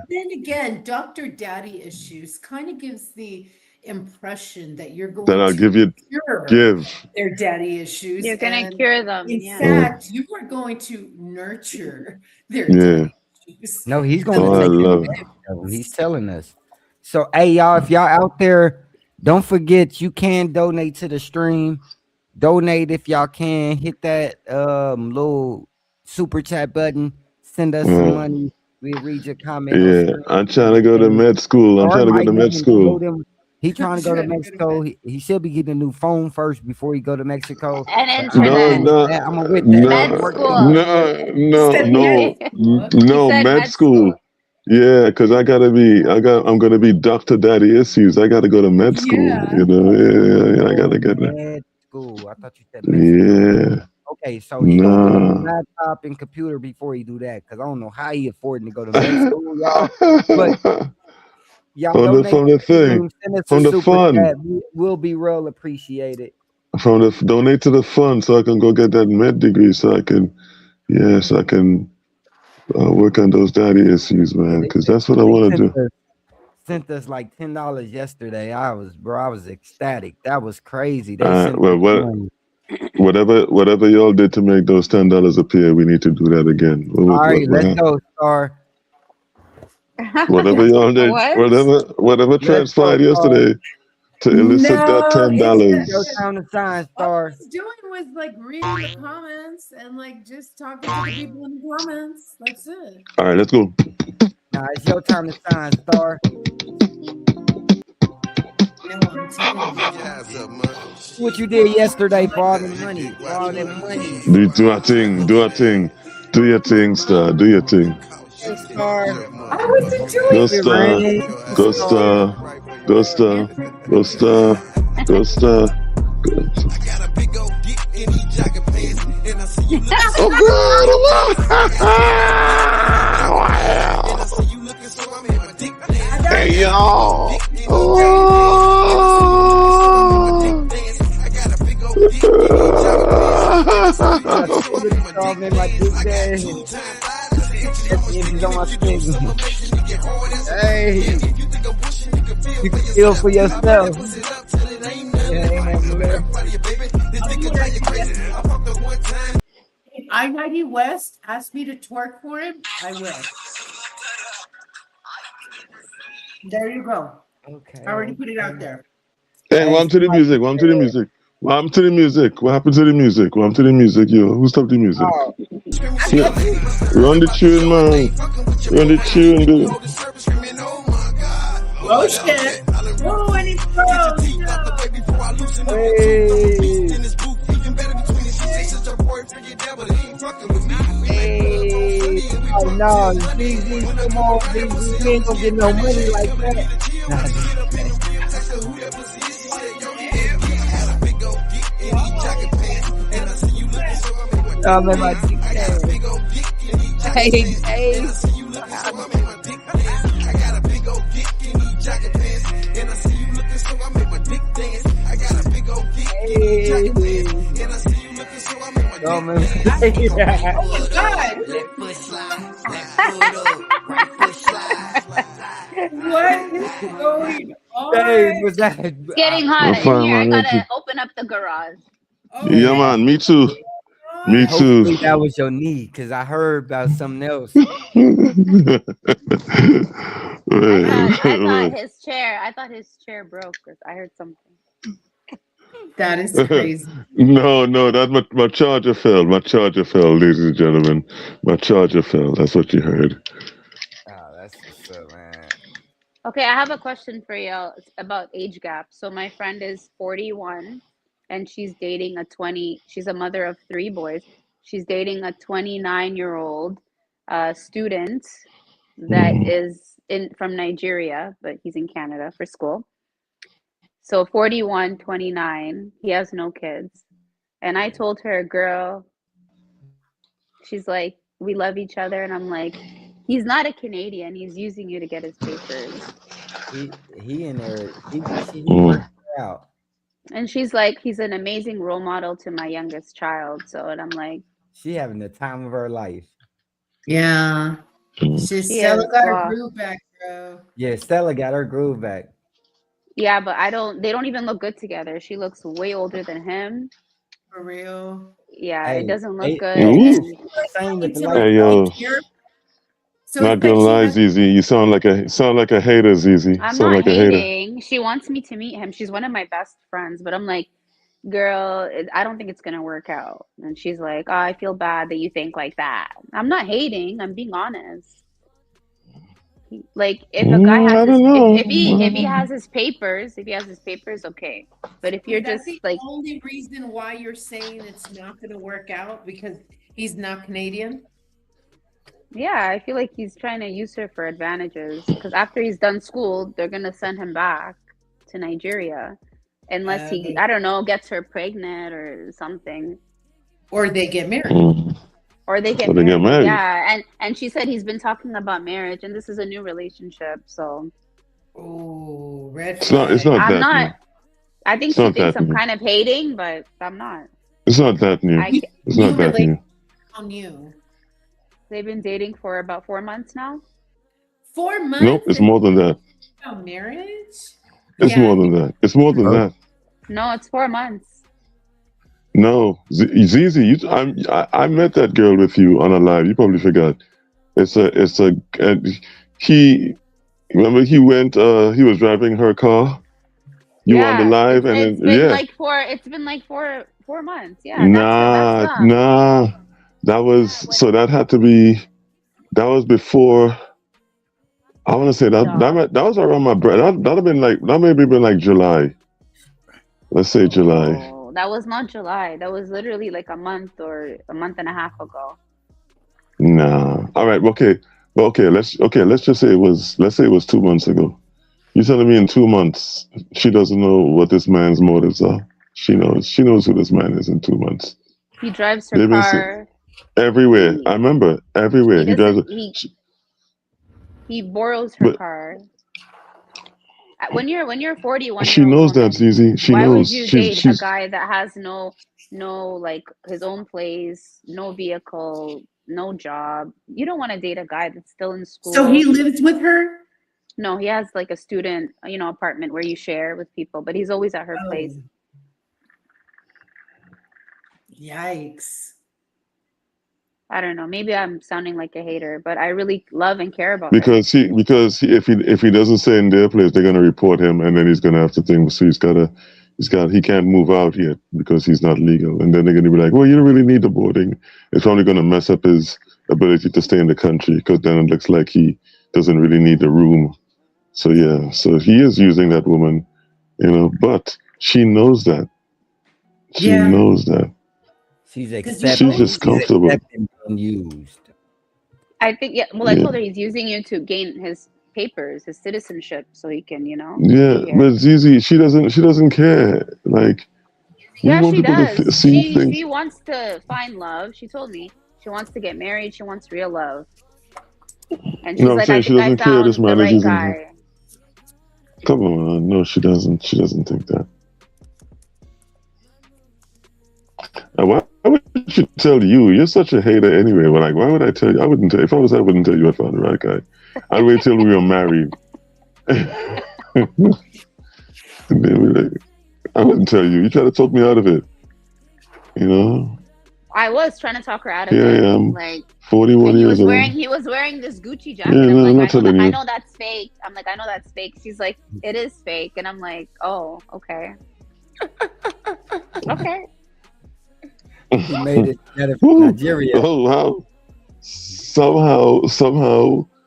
Then again, Dr. Daddy Issues kind of gives the impression that you're going I'll to give their daddy issues. You're going to cure them. In fact, you are going to nurture their daddy issues. No, he's going to take it. He's telling us. So, hey, y'all, if y'all out there, don't forget you can donate to the stream. Donate if y'all can. Hit that little super chat button. Send us some money. We'll read your comment. Yeah, I'm trying to go to med school. He's trying to go to Mexico. He should be getting a new phone first before he go to Mexico. And internet. I'm with that. No, med school. Yeah, because I'm gonna be Dr. Daddy Issues. I gotta go to med school. Yeah. I gotta get that. Med school. I thought you said med school. Okay, so he gonna get a laptop and computer before he do that, because I don't know how he affording to go to med school, y'all. But y'all from the fund. We'll be real appreciated. Donate to the fund so I can go get that med degree so I can work on those daddy issues, man, because that's what I want to do. Sent us like $10 yesterday. I was ecstatic. That was crazy. Whatever y'all did to make those $10 appear, we need to do that again. All right, let's go, Star. Whatever y'all did, whatever transpired yesterday to elicit that $10. Your time to sign, Star. All I was doing was like reading the comments and like just talking to the people in the comments. That's it. All right, let's go. Nah, it's your time to sign, Star. What you did yesterday for all the money? Do our thing. Do your thing, Star. Do your thing. Star. I wasn't doing Star. Gusta. Oh God! Hey y'all! Hey, you can feel for yourself. If I-90 West asked me to twerk for him, I will. There you go. Okay. I already put it out there. Hey, what happened to the music? What happened to the music? What happened to the music? What happened to the music? What happened to the music? Yo, who stopped the music? Oh. Yeah. Run the tune, man. Run the tune, dude. Oh shit! Oh, and it's froze. Hey. Oh no, DZ, come on, DZ. We ain't gonna get no money like that. Oh man, my dick. Hey. Oh man. Oh my God! What is going on? Hey, was that? It's getting hot in here. I gotta open up the garage. Okay. Yeah, man. Me too. Me too. Hopefully that was your knee, because I heard about something else. I thought his chair. I thought his chair broke because I heard something. That is crazy. No, that my charger fell. My charger fell, ladies and gentlemen. My charger fell. That's what you heard. Oh, that's what's up, man. Okay, I have a question for y'all about age gap. So my friend is 41 and she's dating she's a mother of 3 boys. She's dating a 29-year-old student that is from Nigeria, but he's in Canada for school. So 41, 29, he has no kids. And I told her, girl, she's like, we love each other. And I'm like, he's not a Canadian. He's using you to get his papers. He in there. He worked out. And she's like, he's an amazing role model to my youngest child. So, and I'm like, she having the time of her life. Yeah. Stella got her groove back, bro. Yeah, Stella got her groove back. Yeah, but they don't even look good together. She looks way older than him. For real. Yeah, Hey, it doesn't look good. Same with the Hey yo. So Not gonna lie, Zizi. You sound like a hater, Zizi. I'm sound not like hating. She wants me to meet him. She's one of my best friends, but I'm like, girl, I don't think it's gonna work out. And she's like, oh, I feel bad that you think like that. I'm not hating. I'm being honest. Like if a guy has if he has his papers, okay. But if you're that's just the like only reason why you're saying it's not gonna work out because he's not Canadian. Yeah, I feel like he's trying to use her for advantages because after he's done school, they're gonna send him back to Nigeria, unless he, I don't know, gets her pregnant or something, or they get married. Or they get married. Yeah, and she said he's been talking about marriage, and this is a new relationship, so. Oh, red flag. It's not I'm that not. new. I think she thinks I'm kind of hating, but I'm not. It's not that new. It's not that new. On you. They've been dating for about 4 months now. 4 months? Nope, it's more than that. About marriage? It's more than that. It's more than that. No, it's 4 months. No, Zizi, I met that girl with you on a live. You probably forgot. He went. He was driving her car. You on the live, it's been like four months. Yeah. Nah. That was before. I want to say that was around my birthday. That maybe been like July. Let's say July. That was not July. That was literally like a month or a month and a half ago. Nah. All right. Okay. Let's just say it was. Let's say it was 2 months ago. You telling me in 2 months she doesn't know what this man's motives are? She knows. She knows who this man is in 2 months. He drives her car everywhere. I remember everywhere. He drives. He borrows her car. When you're 41, she knows that, Zizi. She why knows. would you date a guy that has no like his own place, no vehicle, no job? You don't want to date a guy that's still in school. So he lives with her? No, he has like a student, apartment where you share with people, but he's always at her place. Yikes. I don't know. Maybe I'm sounding like a hater, but I really love and care about because her. Because if he doesn't stay in their place, they're gonna report him, and then he's gonna have to think. So he can't move out yet because he's not legal, and then they're gonna be like, well, you don't really need the boarding. It's only gonna mess up his ability to stay in the country because then it looks like he doesn't really need the room. So yeah, so he is using that woman, but she knows that. She knows that. She's just comfortable. Being used. I think, I told her he's using you to gain his papers, his citizenship, so he can, Yeah, but Zizi, she doesn't care. Like, yeah, she does. She wants to find love. She told me she wants to get married. She wants real love. And she's like, I think I found the right guy. Come on, no, she doesn't. She doesn't think that. Why would she tell you? You're such a hater anyway. But like, why would I tell you? I wouldn't tell you. If I was, I wouldn't tell you I found the right guy. I'd wait till we were married. And then like, I wouldn't tell you. You try to talk me out of it. I was trying to talk her out of it. Yeah, I'm like 41 years old. He was wearing this Gucci jacket. Yeah, no, I'm like, I know that's fake. I'm like, I know that's fake. She's like, it is fake. And I'm like, oh, okay. Okay. He made it out of Nigeria. Oh wow! Somehow,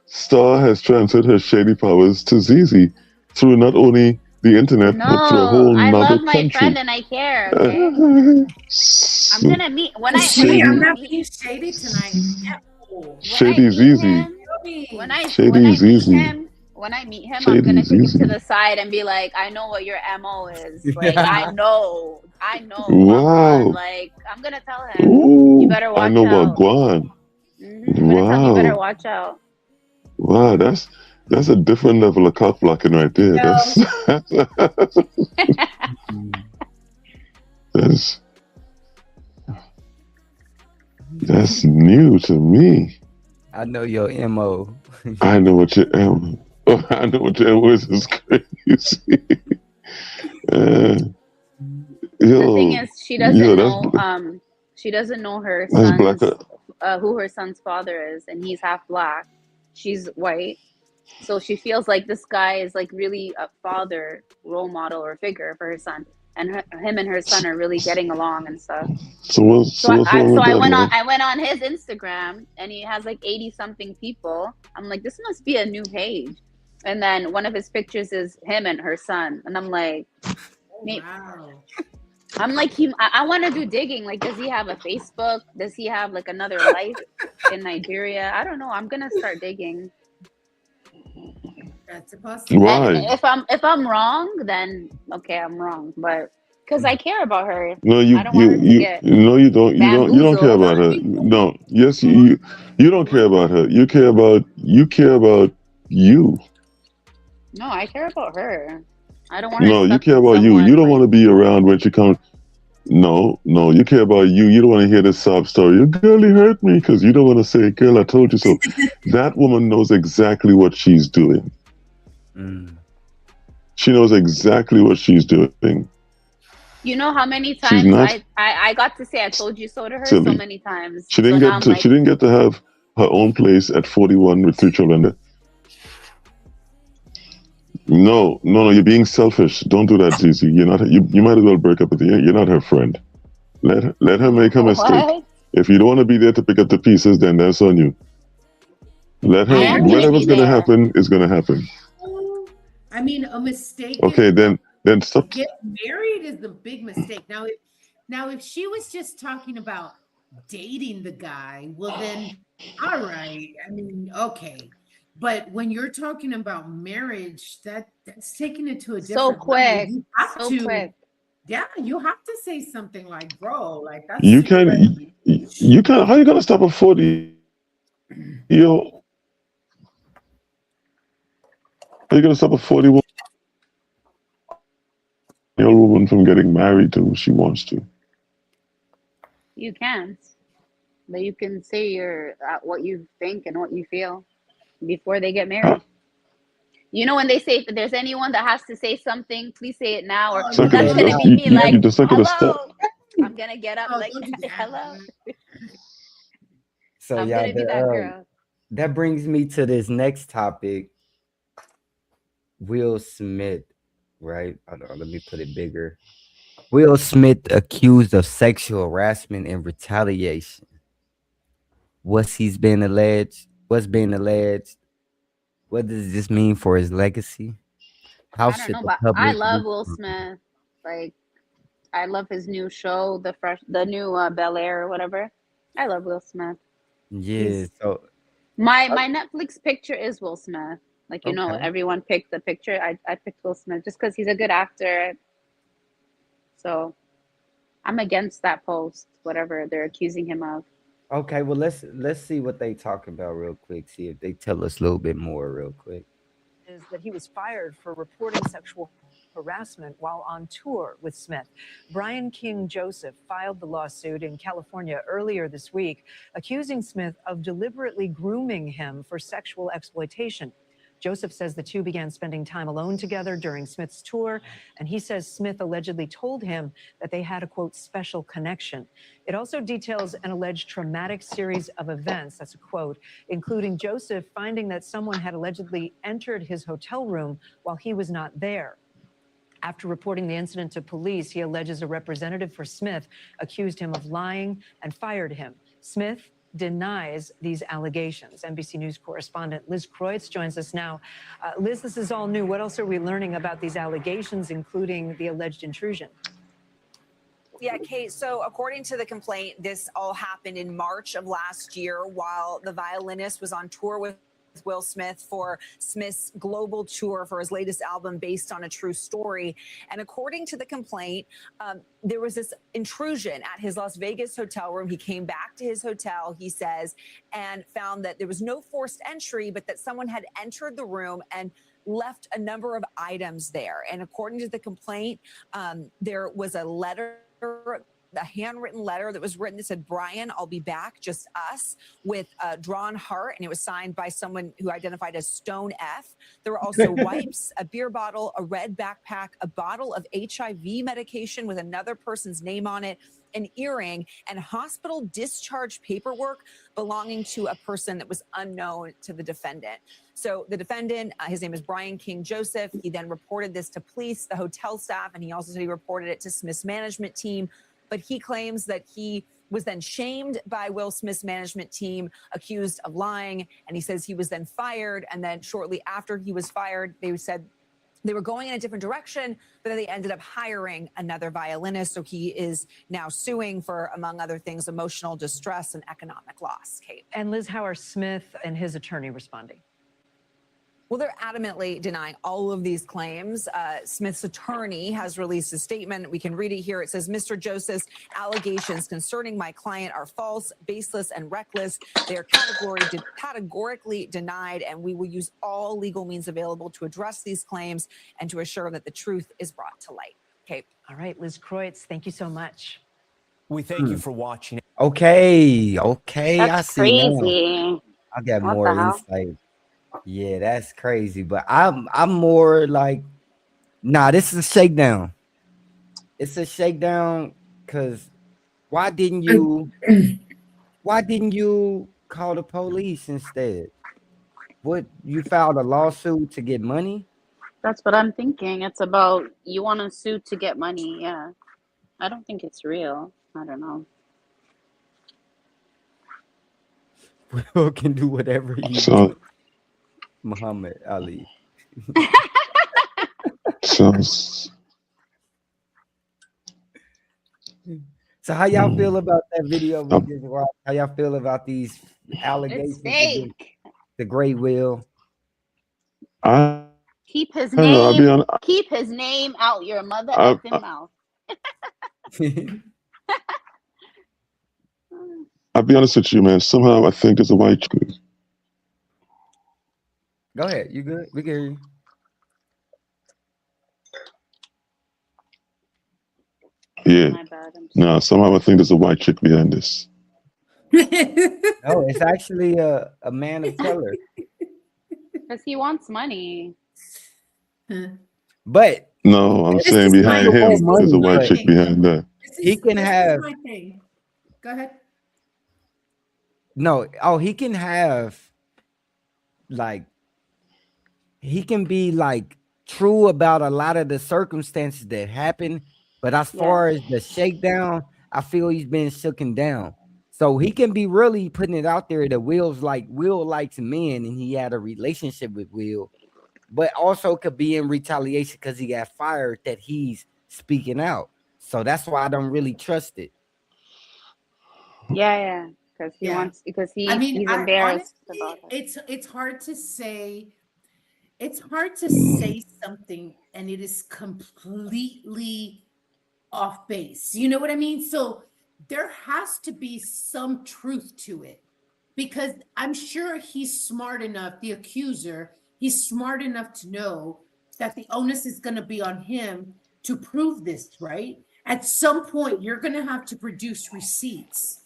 Star has transferred her shady powers to Zizi through not only the internet but through a whole nother country. I love my friend and I care. Okay? I'm gonna meet I'm not being shady tonight. Shady Zizi. When I meet him, I'm gonna take him to the side and be like, I know what your MO is. Like, I know. Wow. Like, I'm gonna tell him. Ooh, you better watch out. I know about Guan. Wow. You better watch out. Wow, that's a different level of cock blocking right there. No. That's new to me. I know your MO. I know what your MO. I know what your MO is. It's crazy. The thing is, she doesn't know. She doesn't know her son's, who her son's father is, and he's half black. She's white, so she feels like this guy is like really a father, role model, or figure for her son, and him and her son are really getting along and stuff. So I went on his Instagram, and he has like 80-something people. I'm like, this must be a new page. And then one of his pictures is him and her son, and I'm like, wow. I'm like, I want to do digging. Like, does he have a Facebook? Does he have like another life in Nigeria? I don't know. I'm gonna start digging. That's a possibility. Why? And if I'm wrong, then okay, I'm wrong. But because I care about her. No, you don't care about her. No, yes, you don't care about her. You care about you. No, I care about her. I don't want. No, you care about you. You don't want to be around when she comes. No, you care about you. You don't want to hear this sob story. Your girlie hurt me, because you don't want to say, "Girl, I told you so." That woman knows exactly what she's doing. She knows exactly what she's doing. You know how many times I got to say "I told you so" to her so many times. She didn't she didn't get to have her own place at 41 with 3 children. No, you're being selfish. Don't do that, Zizi. You're not. You might as well break up with her. You're not her friend. Let her make her mistake. What? If you don't want to be there to pick up the pieces, then that's on you. Let her. Whatever's gonna happen is gonna happen. I mean, a mistake. Okay, then stop. Get married is the big mistake. Now, if she was just talking about dating the guy, well then, all right. I mean, okay. But when you're talking about marriage, that's taking it to a So different quick. level. You have So to, quick. yeah, you have to say something like, bro, like that's You too can, much. you can. How you gonna stop a 40-year-old? How you gonna stop a 40-year-old woman from getting married to who she wants to? You can't. But you can say what you think and what you feel before they get married. You know, when they say if there's anyone that has to say something, please say it now, or So that's could gonna make me like, you just could have hello. stopped. I'm gonna get up like, Don't do that. hello. So I'm y'all, gonna be that girl. that brings me to this next topic. Will Smith, right? Hold on, let me put it bigger. Will Smith accused of sexual harassment and retaliation. What's been alleged? What does this mean for his legacy? How I don't should know, the but I public love Will Smith. Like, I love his new show, the new Bel Air or whatever. I love Will Smith. Yeah, so My Netflix picture is Will Smith. Like, you know, okay. everyone picked the picture. I picked Will Smith just because he's a good actor. So I'm against that post, whatever they're accusing him of. Okay, well let's see what they talk about real quick. See if they tell us a little bit more real quick. Is that he was fired for reporting sexual harassment while on tour with Smith. Brian King Joseph filed the lawsuit in California earlier this week, accusing Smith of deliberately grooming him for sexual exploitation. Joseph says the two began spending time alone together during Smith's tour, and he says Smith allegedly told him that they had a, quote, special connection. It also details an alleged traumatic series of events, that's a quote, including Joseph finding that someone had allegedly entered his hotel room while he was not there. After reporting the incident to police, he alleges a representative for Smith accused him of lying and fired him. Smith denies these allegations. NBC News correspondent Liz Kreutz joins us now. Liz, this is all new. What else are we learning about these allegations, including the alleged intrusion? Yeah, Kate. So according to the complaint, this all happened in March of last year while the violinist was on tour with Will Smith for Smith's global tour for his latest album based on a true story. And according to the complaint, there was this intrusion at his Las Vegas hotel room. He came back to his hotel, he says, and found that there was no forced entry, but that someone had entered the room and left a number of items there. And according to the complaint, there was a letter, a handwritten letter that was written that said, "Brian, I'll be back, just us," with a drawn heart. And it was signed by someone who identified as Stone F. There were also wipes, a beer bottle, a red backpack, a bottle of HIV medication with another person's name on it, an earring, and hospital discharge paperwork belonging to a person that was unknown to the defendant. So the defendant, his name is Brian King Joseph. He then reported this to police, the hotel staff, and he also said he reported it to Smith's management team. But he claims that he was then shamed by Will Smith's management team, accused of lying, and he says he was then fired. And then shortly after he was fired, they said they were going in a different direction, but then they ended up hiring another violinist. So he is now suing for, among other things, emotional distress and economic loss, Kate. And Liz, how are Smith and his attorney responding? Well, they're adamantly denying all of these claims. Smith's attorney has released a statement. We can read it here. It says, "Mr. Joseph's allegations concerning my client are false, baseless, and reckless. They are categorically denied, and we will use all legal means available to address these claims and to assure that the truth is brought to light." Okay. All right, Liz Kreutz, thank you so much. We thank you for watching. Okay, That's I see crazy. now. I got What more the hell? insight. Yeah, that's crazy. But I'm more like, nah, this is a shakedown. It's a shakedown because why didn't you call the police instead? What, you filed a lawsuit to get money? That's what I'm thinking. It's about you want to sue to get money. Yeah. I don't think it's real. I don't know. Will can do whatever he So, wants. Muhammad Ali. so So how y'all feel about that video we just watched? How y'all feel about these allegations It's against fake. the great Will? Keep his I don't know, name. Keep his name out your mother effing mouth. I'll be honest with you, man. Somehow I think there's a white chick. Go ahead. You good? We can hear you. Yeah. No, somehow I think there's a white chick behind this. No, it's actually a man of color. Because he wants money. But no, I'm saying behind him there's a white chick behind that. He can have. Go ahead. No, he can have like he can be like true about a lot of the circumstances that happen, but as far as the shakedown, I feel he's been shooken down. So he can be really putting it out there that Will likes men and he had a relationship with Will, but also could be in retaliation because he got fired that he's speaking out. So that's why I don't really trust it. Yeah. Because he wants, because he's embarrassed about it. It's hard to say. It's hard to say something and it is completely off base. You know what I mean? So there has to be some truth to it, because I'm sure he's smart enough, the accuser, he's smart enough to know that the onus is going to be on him to prove this, right? At some point, you're going to have to produce receipts.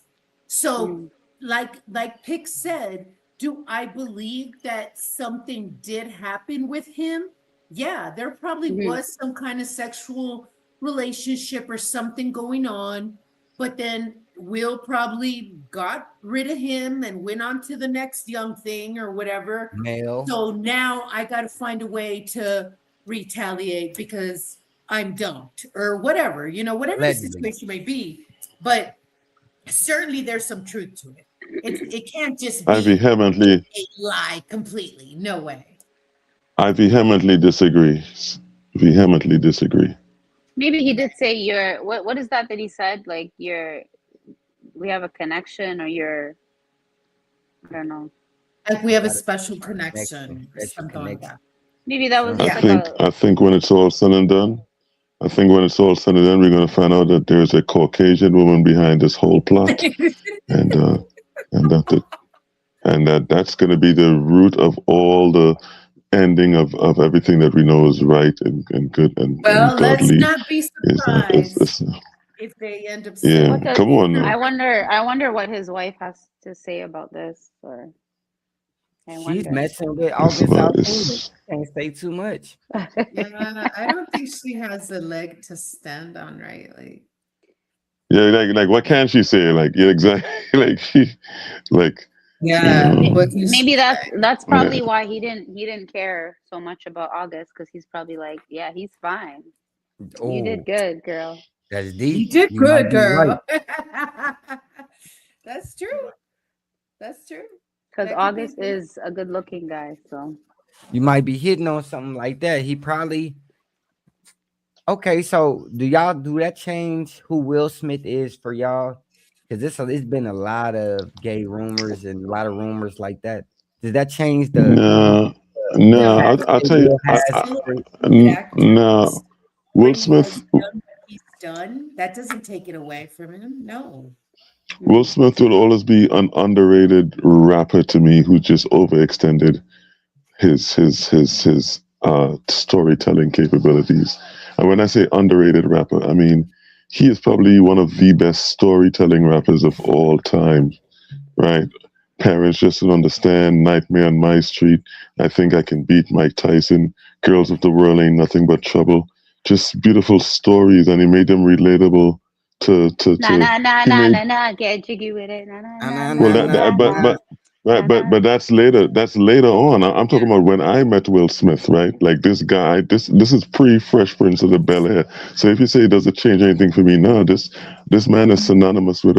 So like Pick said, do I believe that something did happen with him? Yeah, there probably was some kind of sexual relationship or something going on, but then Will probably got rid of him and went on to the next young thing or whatever. Male. So now I got to find a way to retaliate because I'm dumped or whatever, whatever the situation may be. But certainly there's some truth to it. It can't just be a lie completely. No way. I vehemently disagree. Maybe he did say what is that he said? Like we have a connection, or I don't know. Like we have a special connection or something like that. Maybe that was I think when it's all said and done, we're going to find out that there's a Caucasian woman behind this whole plot, and that's going to be the root of all the ending of everything that we know is right and good and godly. Let's not be surprised if they end up. Yeah, come on. I wonder what his wife has to say about this. Or she's messing with August. Can't say too much. Yeah, I don't think she has a leg to stand on, right? Like, yeah, like what can she say? Like, yeah, exactly. Maybe that's probably why he didn't care so much about August, because he's probably like, yeah, he's fine. Oh, you did good, girl. That's deep. You did good, girl. Right. That's true. Because August is a good-looking guy, so you might be hitting on something like that. He probably. Okay, so do that change who Will Smith is for y'all? Because it's been a lot of gay rumors and a lot of rumors like that. Does that change the? No. I'll tell you. No, Will Smith. He's done. That doesn't take it away from him. No. Will Smith will always be an underrated rapper to me who just overextended his storytelling capabilities. And when I say underrated rapper, I mean he is probably one of the best storytelling rappers of all time, right? Parents Just Don't Understand, Nightmare on My Street, I Think I Can Beat Mike Tyson, Girls of the World Ain't Nothing But Trouble. Just beautiful stories, and he made them relatable to get jiggy with it. But that's later. That's later on. I'm talking about when I met Will Smith, right? Like this guy. This is pre-Fresh Prince of the Bel-Air. So if you say does it change anything for me? No. This man is synonymous with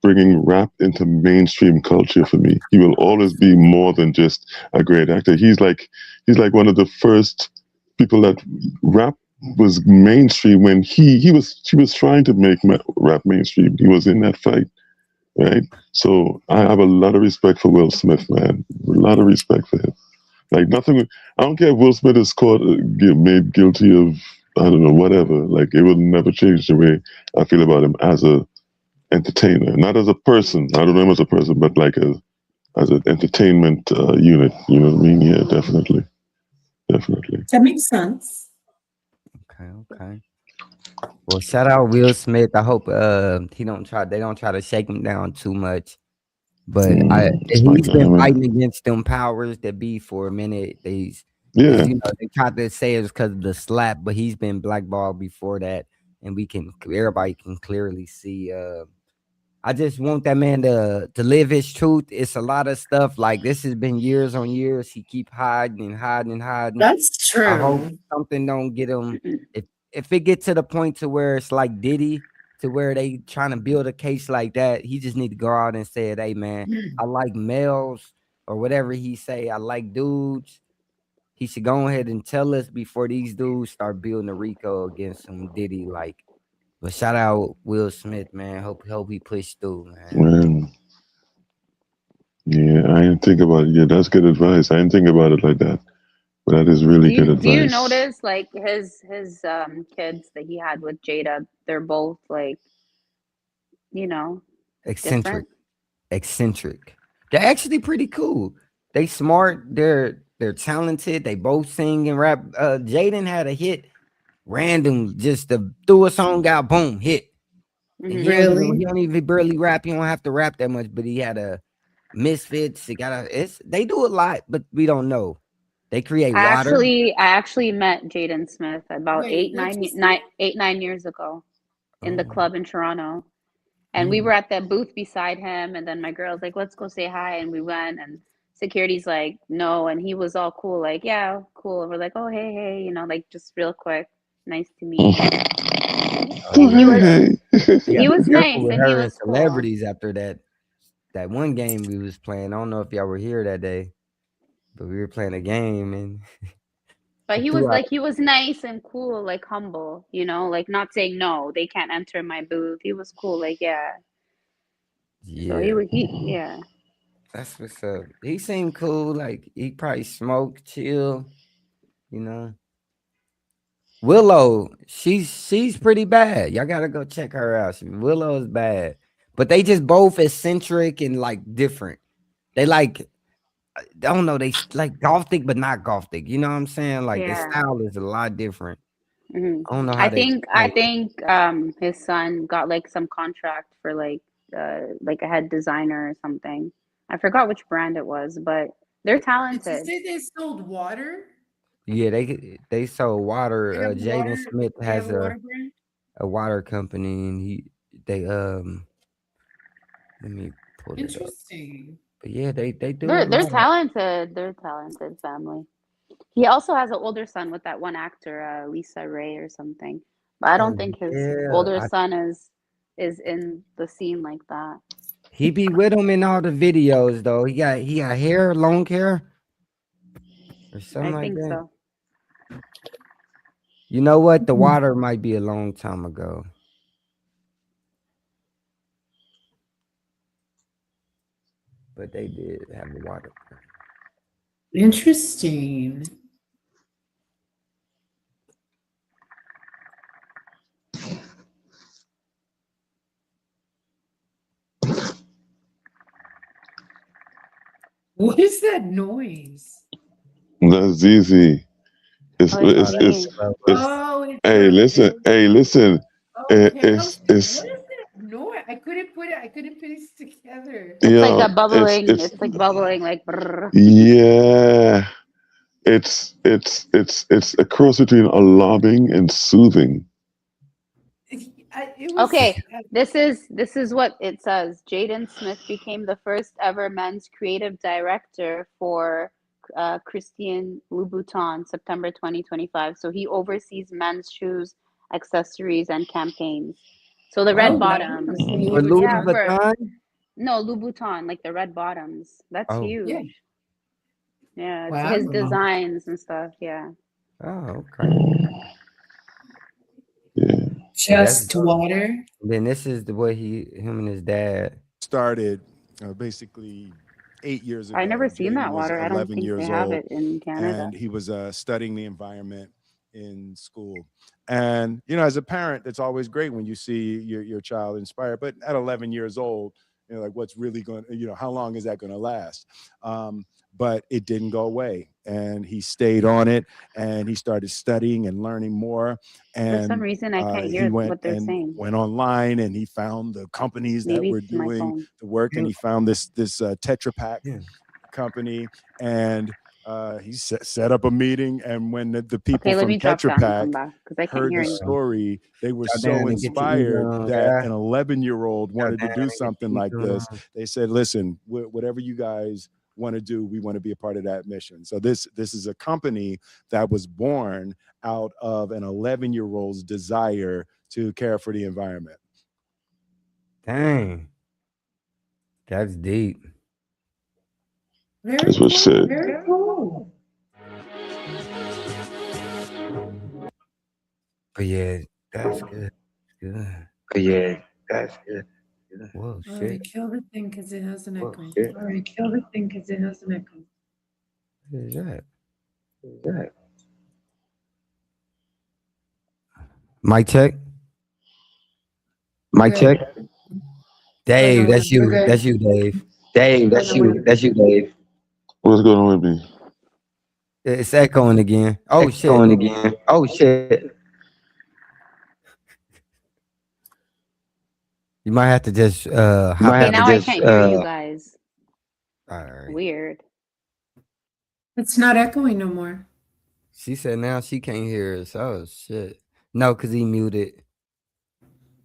bringing rap into mainstream culture for me. He will always be more than just a great actor. He's like one of the first people that rap was mainstream when he was trying to make rap mainstream. He was in that fight, right? So I have a lot of respect for Will Smith, man. A lot of respect for him. Like nothing. I don't care if Will Smith is caught, made guilty of, I don't know, whatever. Like it will never change the way I feel about him as a entertainer, not as a person. I don't know him as a person, but like as an entertainment unit. You know what I mean? Yeah, definitely. That makes sense. Okay. Well, shout out Will Smith. I hope they don't try to shake him down too much. But he's been fighting against them powers that be for a minute. They tried to say it's because of the slap, but he's been blackballed before that, and everybody can clearly see. I just want that man to live his truth. It's a lot of stuff like this has been years on years. He keep hiding. That's true. I hope something don't get him. If it gets to the point to where it's like Diddy, to where they trying to build a case like that, he just need to go out and say, "Hey man, I like males," or whatever he say. I like dudes. He should go ahead and tell us before these dudes start building a RICO against some Diddy like. But shout out Will Smith, man. Hope he push through, man. Yeah, I didn't think about it. Yeah, that's good advice. I didn't think about it like that. But that is really good advice. Do you notice like his kids that he had with Jada? They're both like, eccentric. They're actually pretty cool. They smart. They're talented. They both sing and rap. Jaden had a hit. Random, just threw a song out, boom, hit. He don't even barely rap. He don't have to rap that much, but he had a Misfits. They do a lot, but we don't know. They create water. I actually met Jaden Smith about 9 years ago in the club in Toronto, and we were at that booth beside him. And then my girl's like, "Let's go say hi," and we went. And security's like, "No," and he was all cool, like, "Yeah, cool." And we're like, "Oh, hey, like just real quick." Nice to meet you. He was nice, and he was celebrities cool. After that one game we was playing. I don't know if y'all were here that day, but we were playing a game, and but he was nice and cool, like humble, like not saying no, they can't enter my booth. He was cool, like yeah. So yeah. That's what's up. He seemed cool, like he probably smoked, chill, Willow, she's pretty bad. Y'all gotta go check her out. Willow is bad, but they just both eccentric and like different. They like, I don't know, they like gothic but not gothic. You know what I'm saying? Like their style is a lot different. Mm-hmm. I don't know how. I think his son got like some contract for like a head designer or something. I forgot which brand it was, but they're talented. Did you say they sold water? Yeah, they sold water. Jaden Smith has a water company, and let me pull it up. Interesting. But yeah, they do. They're talented. They're talented family. He also has an older son with that one actor, Lisa Ray or something. But I don't think his older son is in the scene like that. He be with him in all the videos though. He got hair, long hair, or something like that. I think so. You know what? The water might be a long time ago. But they did have a water. Interesting. What is that noise? That's ZZ. Hey, listen. Okay. What is that noise? I couldn't put it together. It's like a bubbling. It's like bubbling, like. Brrr. Yeah, it's a cross between alarming and soothing. Okay, this is what it says. Jaden Smith became the first ever men's creative director for Christian Louboutin, September 2025. So he oversees men's shoes, accessories, and campaigns. So the red bottoms. No, Louboutin, like the red bottoms. That's huge. Yeah, it's his designs and stuff. Yeah. Oh, okay. Yeah. Just water. Then this is the way him and his dad started basically 8 years ago. I never seen Jaden that was water. I don't 11 think years they have old, it in Canada. and he was studying the environment in school. And as a parent, it's always great when you see your child inspired. But at 11 years old, like what's really going, how long is that going to last? But it didn't go away, and he stayed on it, and he started studying and learning more. And For some reason, I can't hear what they're saying. Went online, and he found the companies Maybe that were it's my doing phone. the work, and he found this Tetra Pak company, and he set up a meeting. And when the people from Tetra Pak heard the story, they were so inspired that an 11-year-old wanted to do something like this. They said, listen, whatever you guys want to do, we want to be a part of that mission. So this is a company that was born out of an 11-year-old's desire to care for the environment. Dang, that's deep. That's what she said. Very cool. But yeah, that's good. Whoa, All shit. right, kill the thing because it has an echo. shit. All right, kill the thing because it has an echo. What is that? Mic check. Mic check. Dave, that's you. Okay. That's you, Dave. That's you, Dave. What's going on with me? It's echoing again. Oh shit. You might have to just hop Okay, out. now I can't hear you guys. All right. Weird. It's not echoing no more. She said now she can't hear us. Oh shit. No, because he muted.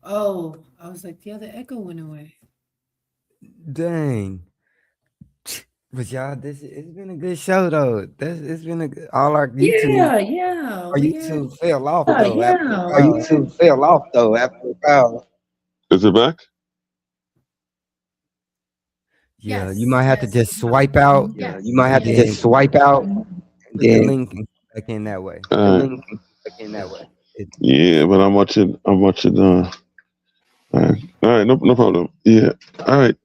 Oh, I was like, yeah, the echo went away. Dang. But y'all, it's been a good show though. It's been all our YouTube. Yeah. Our YouTube fell off though. Yeah. Our YouTube fell off though after a while. Is it back? Yeah, Yes, you might have to yes. just swipe out. Yes. You might have to Yes. just swipe out. Put the link back in that way. Yeah, but I'm watching. All right, no problem. Yeah, all right.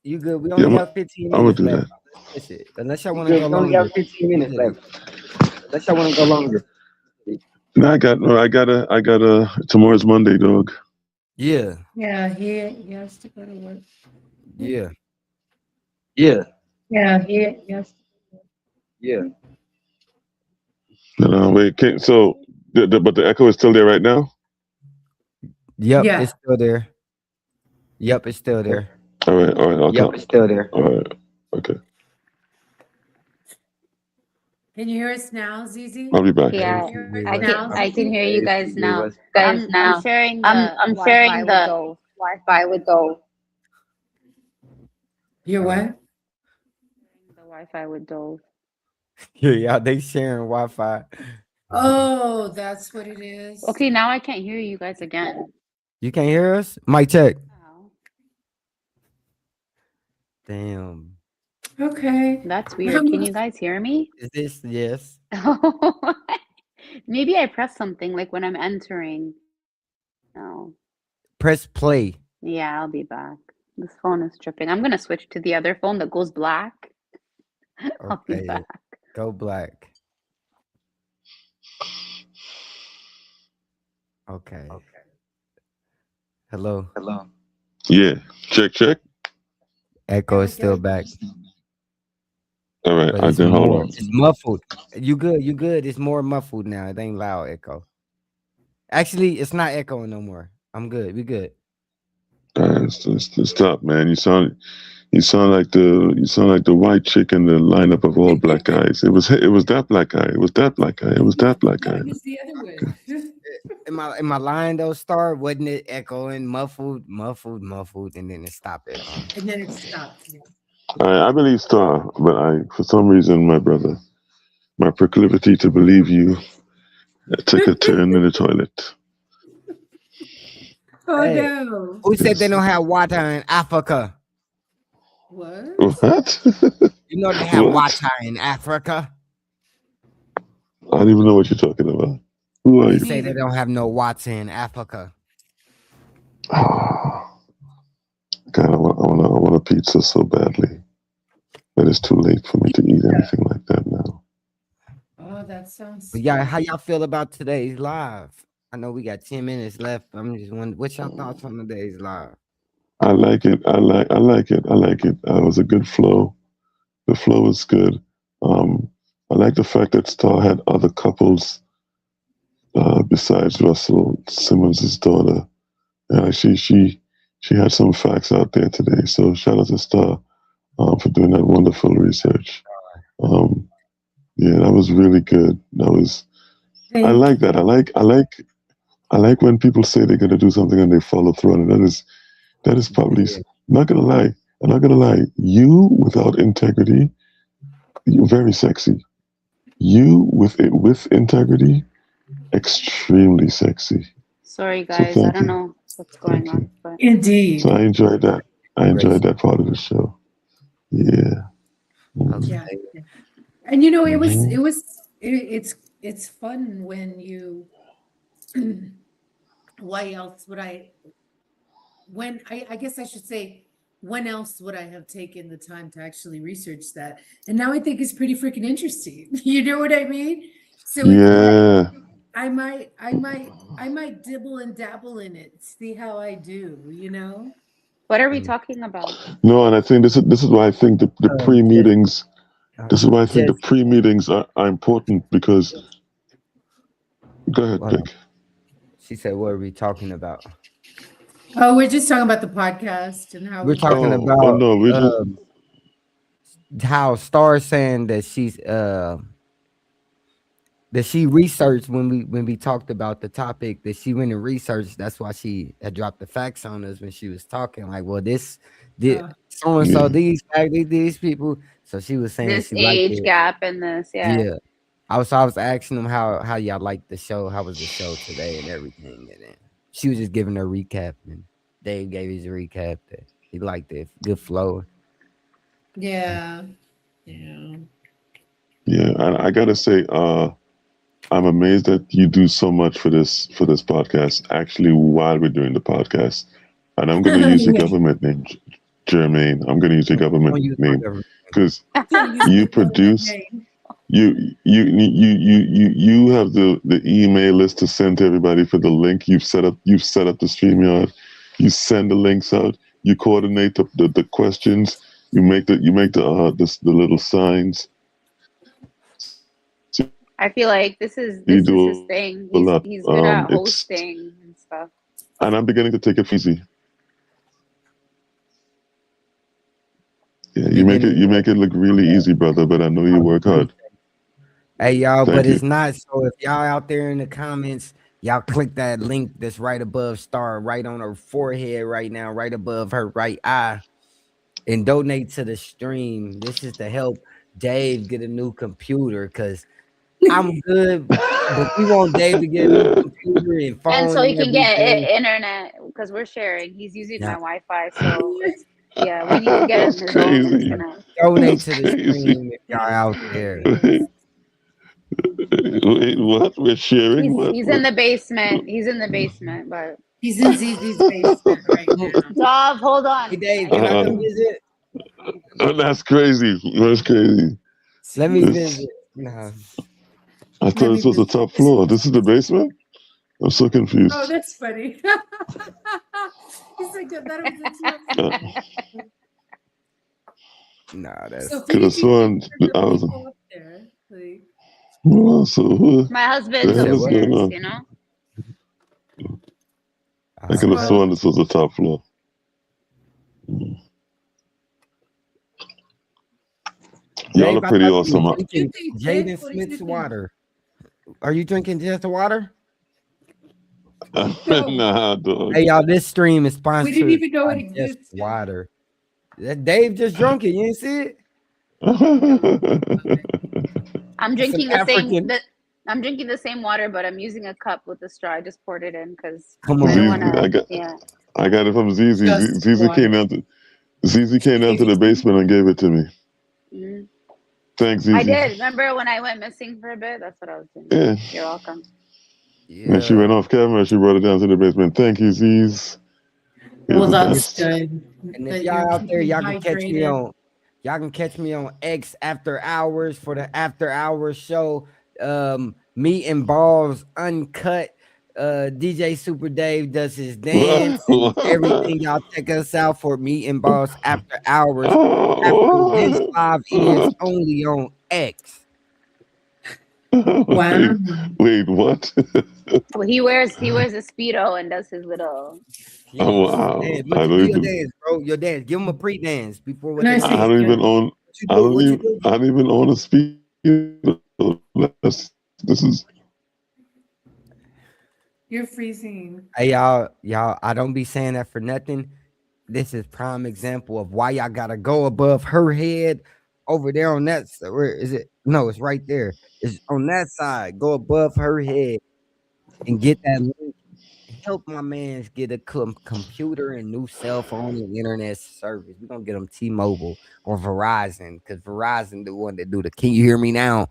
You good? We only have 15 I'm gonna minutes do left. that. That's it. Unless y'all want to go longer. We only have 15 minutes left. Unless y'all want to go longer. No, I gotta. Tomorrow's Monday, dog. Yeah. Yeah, he has to go to work. Yeah. Yeah, he has. Yeah. No, wait. So, but the echo is still there right now. Yep, Yeah. it's still there. Yep, it's still there. All right. I'll Yep, talk. it's still there. All right. Okay. Can you hear us now, Zizi? I'll be back. Yeah, Now, I can hear you guys now. I'm sharing I'm sharing the Wi-Fi with Dove. You're what? The Wi-Fi with Dove. Yeah, they sharing Wi-Fi. Oh, that's what it is. Okay, now I can't hear you guys again. You can't hear us? Mic check. Wow. Mm-hmm. Damn. Okay. That's weird. Can you guys hear me? Is this yes? Maybe I pressed something like when I'm entering. No. Press play. Yeah, I'll be back. This phone is tripping. I'm gonna switch to the other phone that goes black. I'll be Okay. back. Go black. Okay. Hello. Yeah. Check. Echo is still back. All right. But I it's can hold more, on. it's muffled. You good. It's more muffled now. It ain't loud echo. Actually, it's not echoing no more. I'm good. We good. All right, stop, man. You sound like the white chick in the lineup of all black guys. It was that black guy. It was that black guy. It was that black guy. It was the other way. Am I lying though, Star? Wasn't it echoing, muffled, and then it stopped it? And then it stopped. Yeah. I believe Star, but for some reason, my brother, my proclivity to believe you took a turn in the toilet. Oh Hey. no. Who said they don't have water in Africa? What? What? You know they have What? water in Africa. I don't even know what you're talking about. Who are They you? say they don't have no water in Africa. God, I want a pizza so badly. that it's too late for me to eat anything like that now. Oh, that sounds. But yeah, how y'all feel about today's live? I know we got 10 minutes left. I'm just wondering, what's your thoughts on today's live? I like it. I like it. It was a good flow. The flow was good. I like the fact that Star had other couples besides Russell Simmons' daughter. She had some facts out there today. So shout out to Star for doing that wonderful research. Yeah, that was really good. I like that. I like when people say they're gonna do something and they follow through on it. That is probably not gonna lie. I'm not gonna lie. You without integrity, you're very sexy. You with integrity, extremely sexy. Sorry guys, I don't know what's going on. But Indeed. So I enjoyed that. I enjoyed that part of the show. Yeah. Yeah. And you know, it's fun when you why else would I guess I should say, when else would I have taken the time to actually research that? And now I think it's pretty freaking interesting. You know what I mean? So yeah. I might dibble and dabble in it, see how I do, you know? what are we talking about? No, and I think this is why I think the pre-meetings. This is why I think the pre-meetings are important because. Go ahead, Vic. She said, "What are we talking about?" Oh, we're just talking about the podcast and how we're talking about. No, we just how Star's saying that she researched when we talked about the topic, that she went and researched. That's why she had dropped the facts on us when she was talking. Like, well, so and so these people. So she was saying This she age liked it. gap and this, Yeah. I was asking them how y'all liked the show. How was the show today and everything? And then she was just giving her recap, and Dave gave his recap that he liked it. Good flow. Yeah. I gotta say, I'm amazed that you do so much for this podcast. Actually, while we're doing the podcast, and I'm gonna use your government name, Jermaine. I'm gonna use your government name because you produce. You have the email list to send to everybody for the link. You've set up the StreamYard. You send the links out. You coordinate the questions. You make the little signs. I feel like this is his thing. He's good at hosting and stuff. And I'm beginning to take it easy. Yeah, you make it look really easy, brother. But I know you work hard. Hey y'all, Thank but you. it's not. So if y'all out there in the comments, y'all click that link that's right above Star, right on her forehead right now, right above her right eye, and donate to the stream. This is to help Dave get a new computer, because I'm good, but we want Dave to get a new computer and phone. And so he can get internet, because we're sharing. He's using my Wi-Fi, so we need to get his own internet. Donate to the stream if y'all out there. Wait, what? We're sharing? He's in the basement. He's in the basement, but he's in ZZ's basement right now. Dov, hold on. Hey Dave, can I come visit? Oh, that's crazy. That's crazy. Let me visit. No. I thought this was the top floor. This is the basement? I'm so confused. Oh, that's funny. He's like, that was the top. Nah, that's could have sworn I was. There, like. Well, so my husband's upstairs, you know. I could have sworn this was the top floor. Y'all are pretty awesome. Jaden Smith's water. Are you drinking just water? Nah, dog. Hey y'all, this stream is sponsored. We didn't even know it existed. Just water. That Dave just drunk it. You didn't see it? I'm drinking I'm drinking the same water, but I'm using a cup with a straw. I just poured it in because I don't want to. I got it from ZZ. ZZ came down to the basement and gave it to me. Mm-hmm. Thanks, ZZ. I did. Remember when I went missing for a bit? That's what I was doing. Yeah. You're welcome. Yeah. And she went off camera. She brought it down to the basement. Thank you, ZZ. Well, that's good. And if y'all out there, y'all can catch me on. Y'all can catch me on X After Hours for the After Hours show. Meat and Balls Uncut. DJ Super Dave does his dance and everything. Y'all check us out for Meat and Balls After Hours. After this live ends only on X. Wow. Wait, what? Well, he wears a Speedo and does his little. Yes. Oh, wow. Hey, I don't even dance, bro. Your dance. Give him a pre-dance before what No, they I say. I don't even own I don't even own a speaker. This is You're freezing. Hey, y'all, I don't be saying that for nothing. This is prime example of why y'all gotta go above her head over there on that. Where is it? No, it's right there. It's on that side. Go above her head and get that link. Help my man get a computer and new cell phone and internet service. We're gonna get them T-Mobile or Verizon, because Verizon the one that do the. Can you hear me now?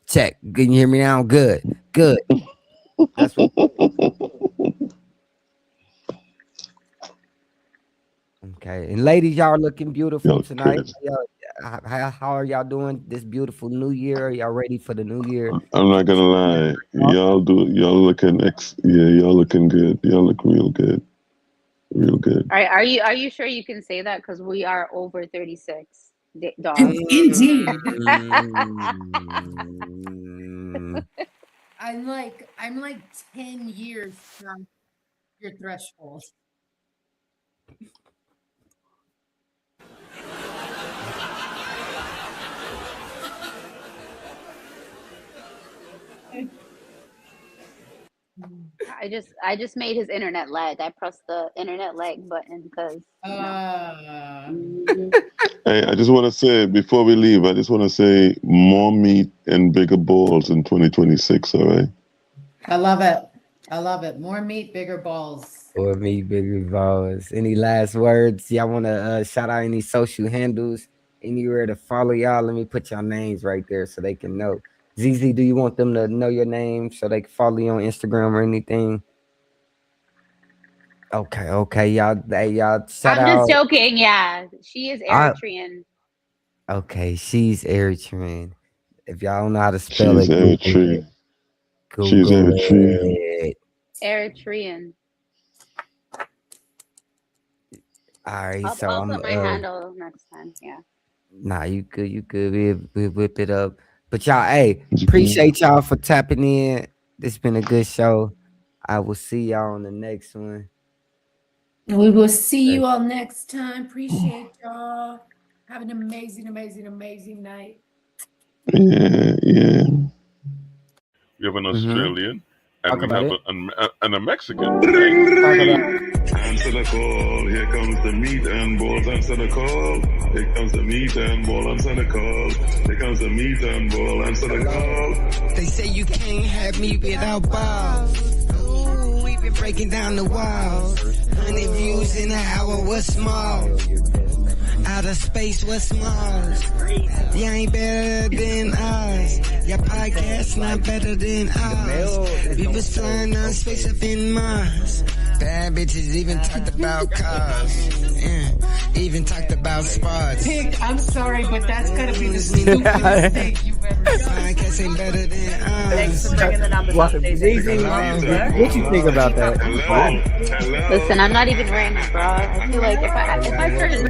Check. Can you hear me now? Good. That's what. Okay, and ladies, y'all looking beautiful tonight. How are y'all doing this beautiful new year? Are y'all ready for the new year? I'm not gonna lie. Y'all looking y'all looking good. Y'all look real good. Real good. Are you sure you can say that? Because we are over 36. Dog. Indeed. I'm like 10 years from your threshold. I just made his internet lag. I pressed the internet lag button because. Hey, I just want to say before we leave, I just want to say more meat and bigger balls in 2026. All right. I love it. More meat, bigger balls. More meat, bigger balls. Any last words? Y'all want to shout out any social handles? Anywhere to follow y'all? Let me put your names right there so they can know. ZZ, do you want them to know your name so they can follow you on Instagram or anything? Okay, y'all. Hey, y'all. Shout out. I'm just joking. Yeah, she is Eritrean. Okay, she's Eritrean. If y'all don't know how to spell she's Eritrean. She's Eritrean. Eritrean. All right, I'll put my handle next time. Yeah. Nah, you good. We'll whip it up. But y'all, hey, appreciate y'all for tapping in. This been a good show. I will see y'all on the next one. We will see you all next time. Appreciate y'all. Have an amazing night. Yeah. We have an Australian and we have a Mexican. Answer the call. Here comes the Meat and Balls. Answer the call. Here comes the Meat and Ball. Answer the call. Here comes the Meat and Ball. Answer the call. They say you can't have me without balls. Ooh, we've been breaking down the walls. 100 views in an hour was small. Outer space was small. You ain't better than us. Your podcast not better than us. We was flying on space up in Mars. Bad bitches even talked about cars. Yeah. Even talked about spots. Pig, I'm sorry, but that's gotta be the stupidest thing you've ever done. Podcast ain't better than us. Thanks for bringing the numbers up. What you think about that? Hello. Listen, I'm not even wearing a bra. I feel like if I started.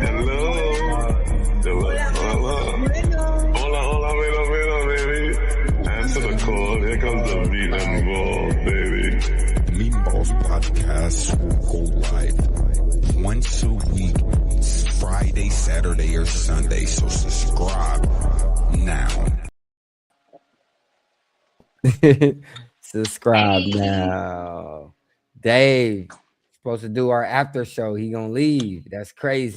Hola, baby. Answer the call. Here comes the Meat and Balls, baby. Meat Ballz Podcast will go live once a week. It's Friday, Saturday, or Sunday. So subscribe now. Subscribe now. Dave supposed to do our after show. He gonna leave. That's crazy.